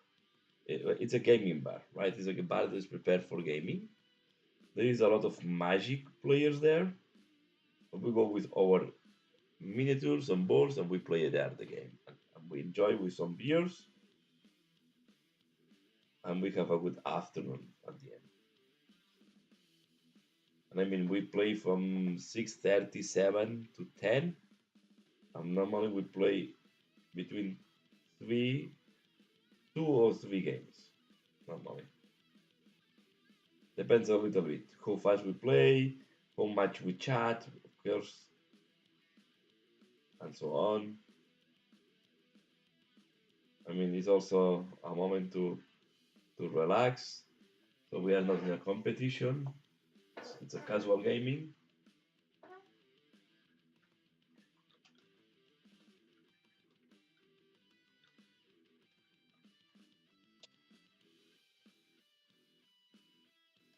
it's a gaming bar, right? It's like a bar that is prepared for gaming. There is a lot of Magic players there. We go with our miniatures and boards, and we play there the game. And we enjoy with some beers, and we have a good afternoon at the end. And I mean, we play from 6:37 to 10, and normally we play between three, 2 or 3 games. Normally, depends a little bit how fast we play, how much we chat, of course, and so on. I mean, it's also a moment to relax. So we are not in a competition. It's a casual gaming.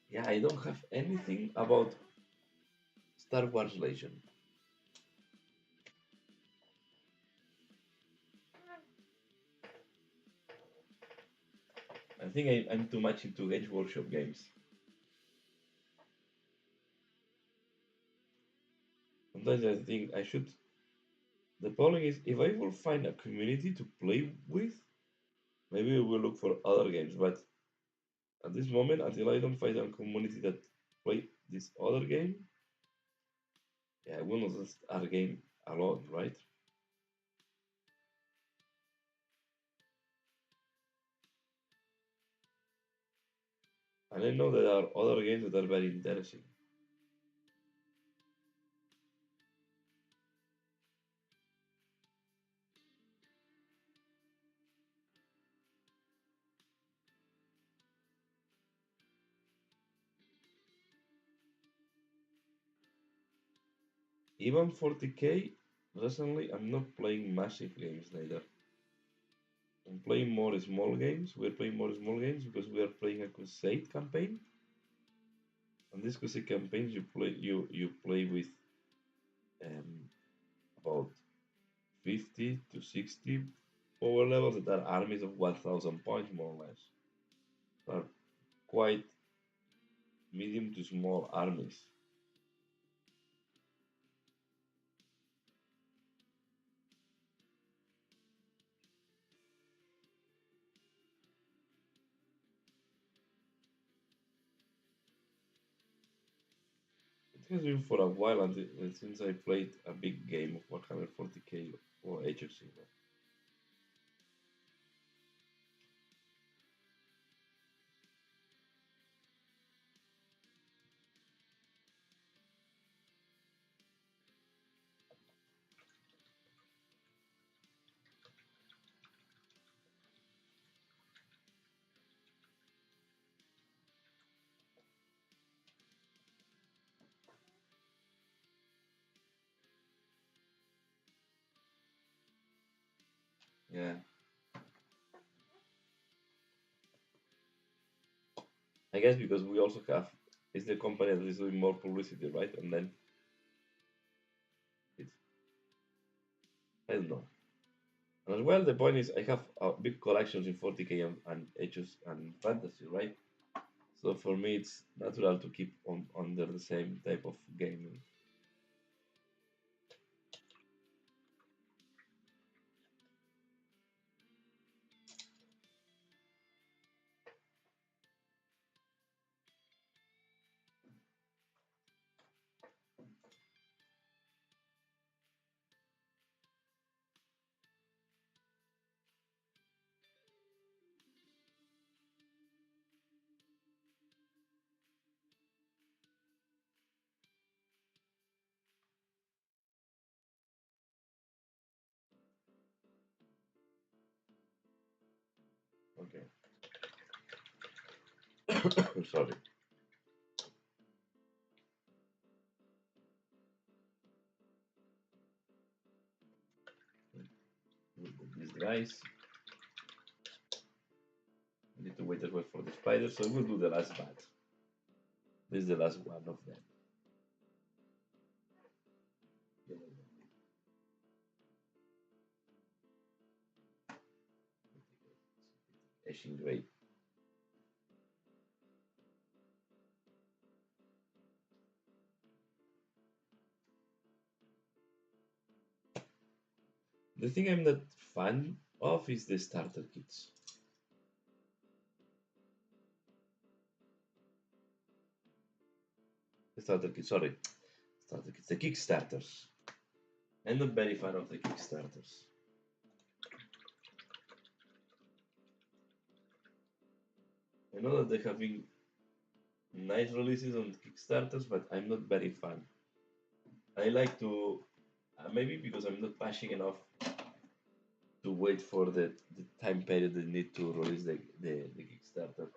Yeah, I don't have anything about Star Wars Legend. I think I'm too much into Games Workshop games. Sometimes I think I should. The problem is, if I will find a community to play with, maybe we will look for other games. But at this moment, until I don't find a community that play this other game, yeah, I will not just our game alone, right? And I know there are other games that are very interesting. Even 40k, recently I'm not playing massive games neither. I'm playing more small games. We're playing more small games because we are playing a Crusade campaign. And this Crusade campaign you play with um, about 50 to 60 power levels that are armies of 1000 points more or less. Are quite medium to small armies. It has been for a while since I played a big game of 140k or HFC. Yeah, I guess because we also have it's the company that is doing more publicity, right? And then it's I don't know. And as well, the point is I have big collections in 40k and H's and fantasy, right? So for me, it's natural to keep on under the same type of gaming. Okay. Sorry. These guys. I need to wait as well for the spider, so we'll do the last bat. This is the last one of them. Asian gray. The thing I'm not fan of is the starter kits. The starter kits, sorry. Starter kits, the Kickstarters. I'm not very fan of the Kickstarters. I know that they're having nice releases on Kickstarters, but I'm not very fan. I like to, maybe because I'm not passionate enough to wait for the time period they need to release the Kickstarter.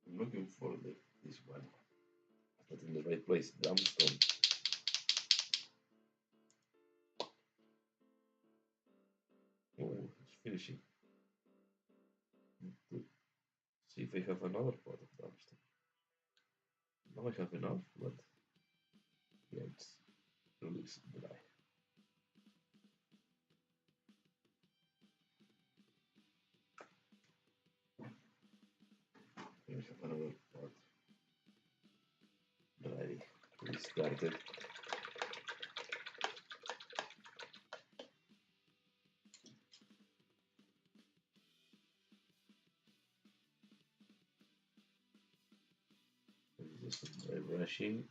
I'm looking for this one. Not in the right place. Dumbstone. Oh, it's finishing. To see if I have another pot of dumpstone. Now I have enough, but yeah, it's really dry. I have another pot ready to be started. Just by brushing.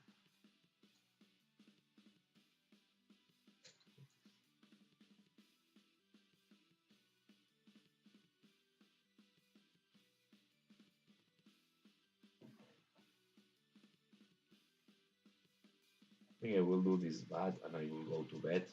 I think I will do this bad and I will go to bed.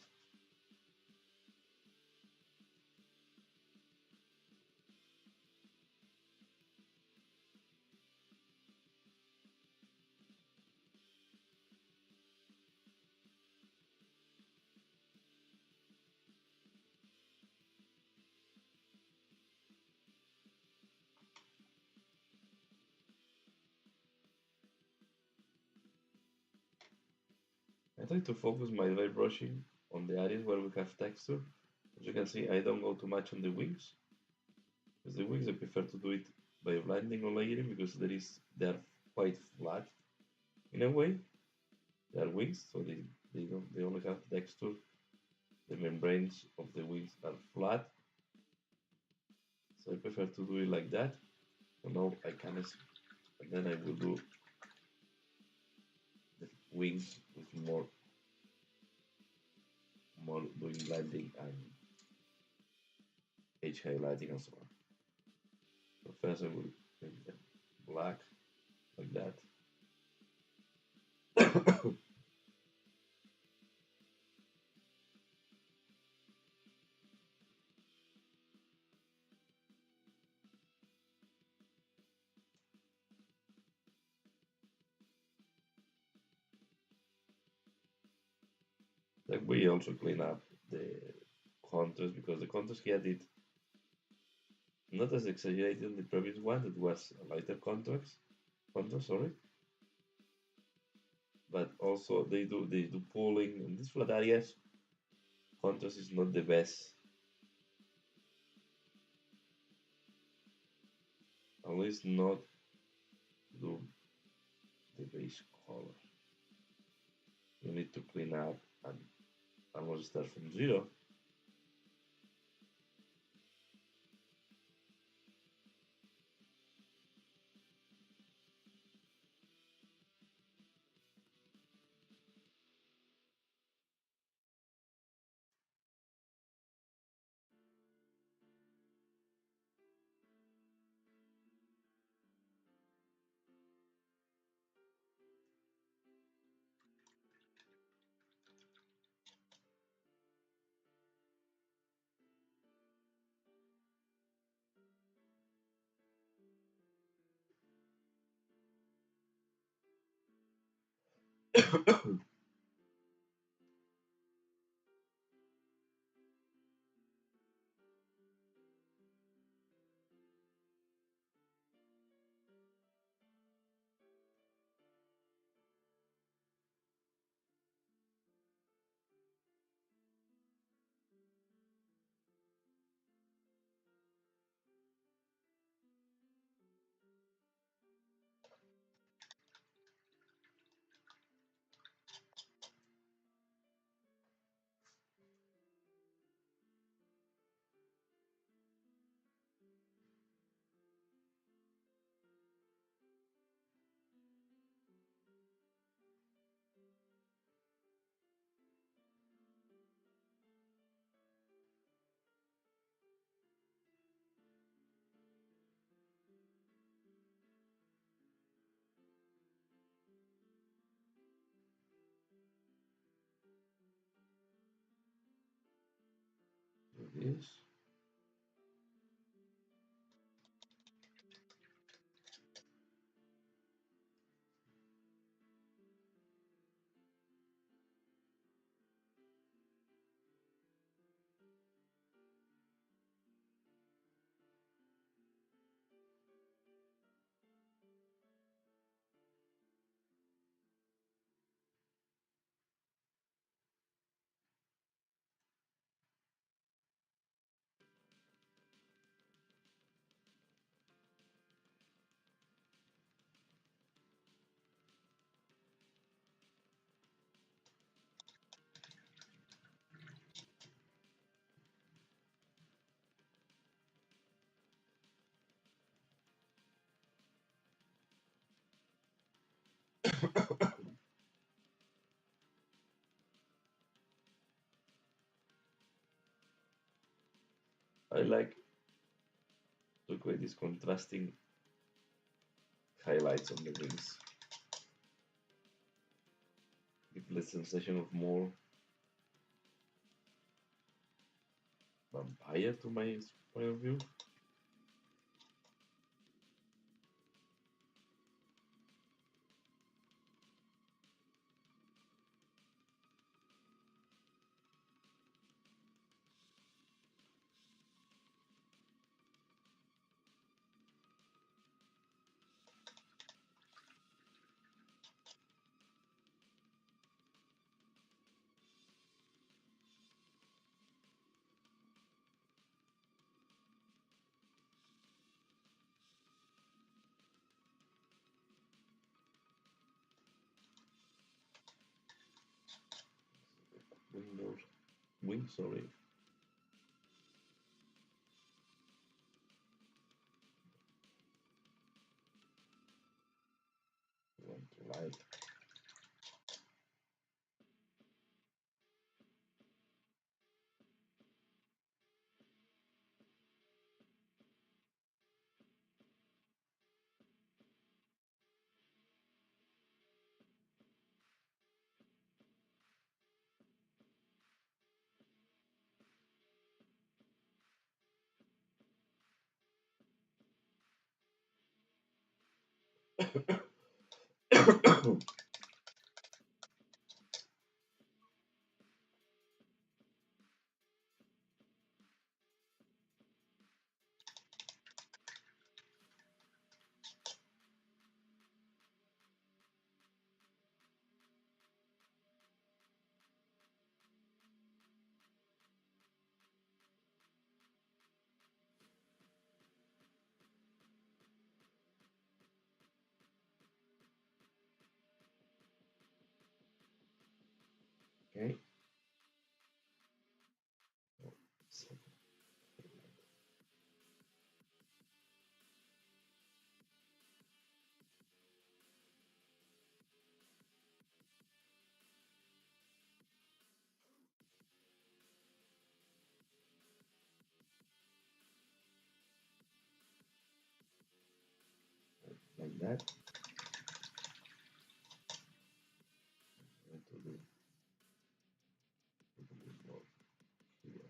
I try to focus my dry brushing on the areas where we have texture. As you can see, I don't go too much on the wings. Because the wings I prefer to do it by blending or layering because they are quite flat in a way. They are wings, so they only have texture. The membranes of the wings are flat, so I prefer to do it like that. So now I can, and then I will do the wings with more doing blending and edge highlighting and so on. So first I will make them black like that. Like we also clean up the contrast because the contrast here did not as exaggerated in the previous one. It was a lighter contrast, sorry. But also they do pooling in these flat areas. Contrast is not the best, at least not do the base color. You need to clean up and almost start from zero. It is. I like to create these contrasting highlights on the wings. Give the sensation of more vampire to my point of view. Windows, wings, sorry. Want to light. Okay. So, like that. To do a little bit more here.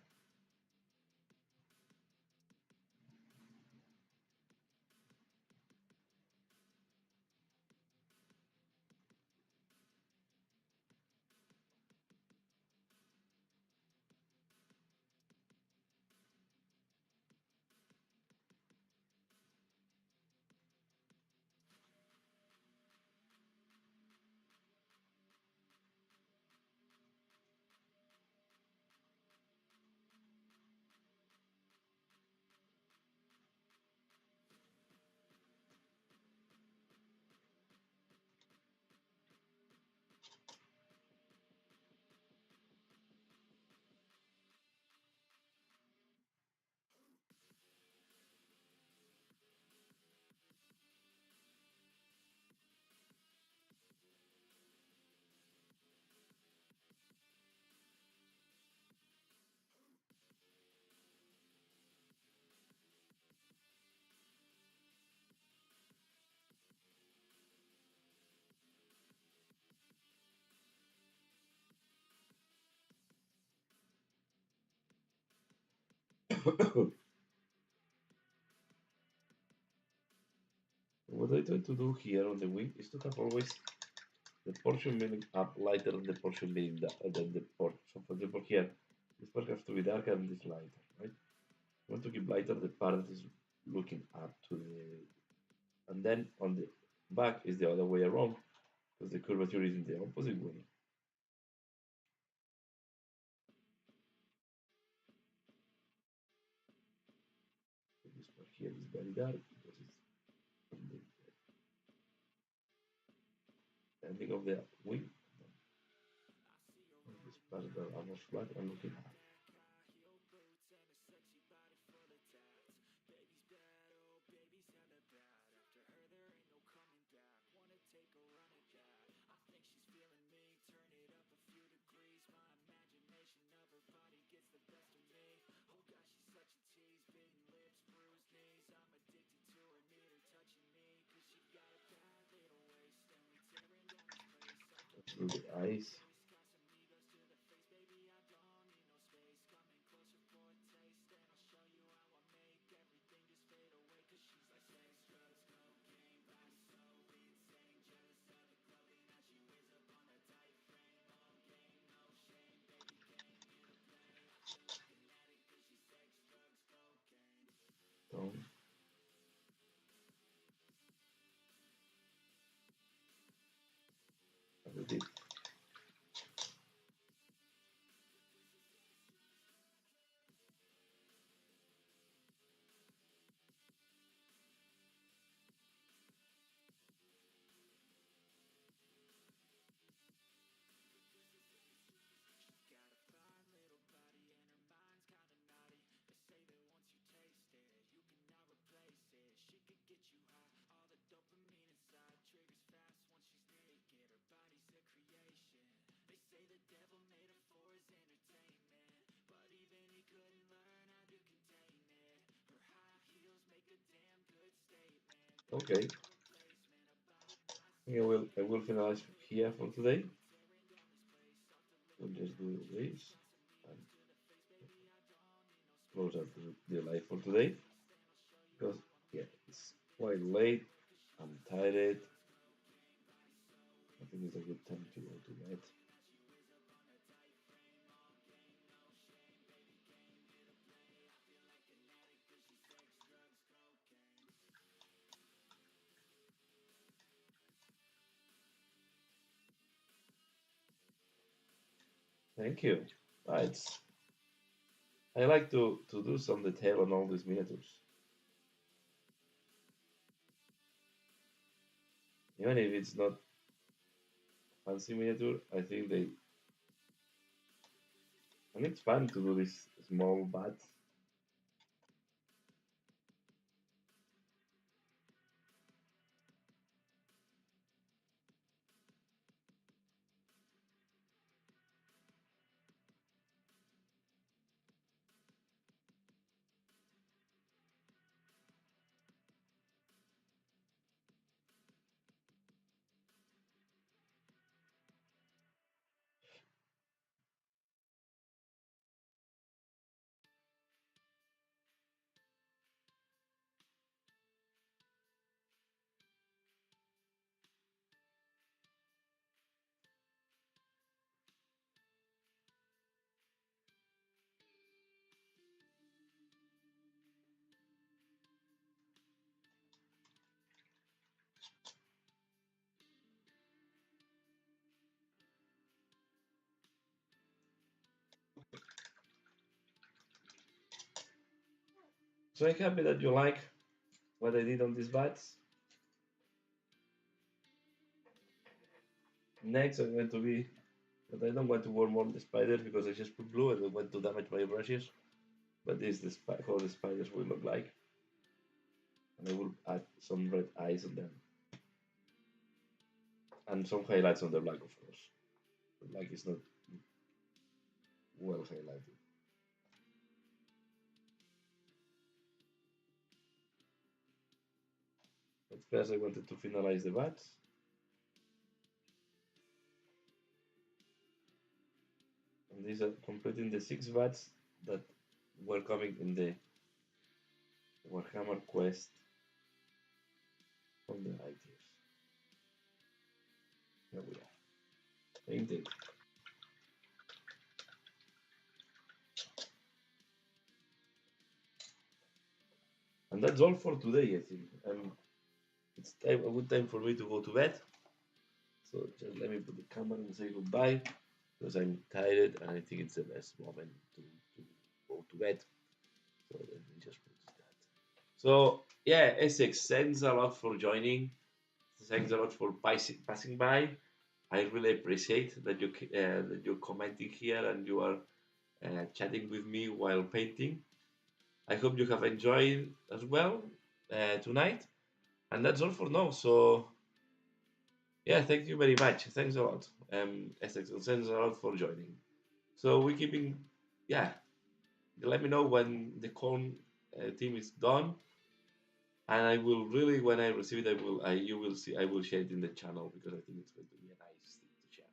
What I try to do here on the wing is to have always the portion being up lighter than the portion being than the port. So for example here, this part has to be darker and this lighter, right? I want to keep lighter the part that is looking up to the, and then on the back is the other way around because the curvature is in the opposite way. So this part here is very dark because it's on the ending of the wing. And this part that are almost flat and looking up. Through the eyes. Down. And the tip. Okay. I will finalize here for today. We'll just do this and close up the live for today because yeah, it's quite late. I'm tired. I think it's a good time to go to bed. Thank you. It's I like to do some detail on all these miniatures, even if it's not fancy miniature. I think they and it's fun to do these small bats. So I'm happy that you like what I did on these bats. Next, I'm going to be, but I don't want to work more on the spiders because I just put blue and I don't want to damage my brushes. But this is how the spiders will look like, and I will add some red eyes on them and some highlights on the black, of course. The black is not well highlighted. But first, I wanted to finalize the bats. And these are completing the 6 bats that we're coming in the Warhammer quest on the right here. Here we are. Indeed. And that's all for today, I think. It's time, a good time for me to go to bed. So just let me put the camera and say goodbye because I'm tired and I think it's the best moment to go to bed. So let me just put that. So yeah, Essex, thanks a lot for joining. Thanks a lot for passing by. I really appreciate that you're commenting here and you are chatting with me while painting. I hope you have enjoyed as well tonight. And that's all for now. So yeah, thank you very much. Thanks a lot. Essex, thanks a lot for joining. So we're keeping, yeah. Let me know when the corn team is done, and I will really, when I receive it, you will see, I will share it in the channel because I think it's going to be a nice thing to share.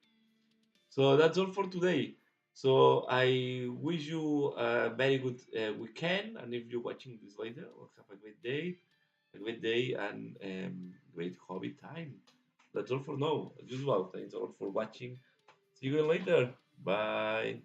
So that's all for today. So I wish you a very good weekend, and if you're watching this later, well, have a great day, and great hobby time. That's all for now. As usual, thanks a lot for watching. See you later. Bye.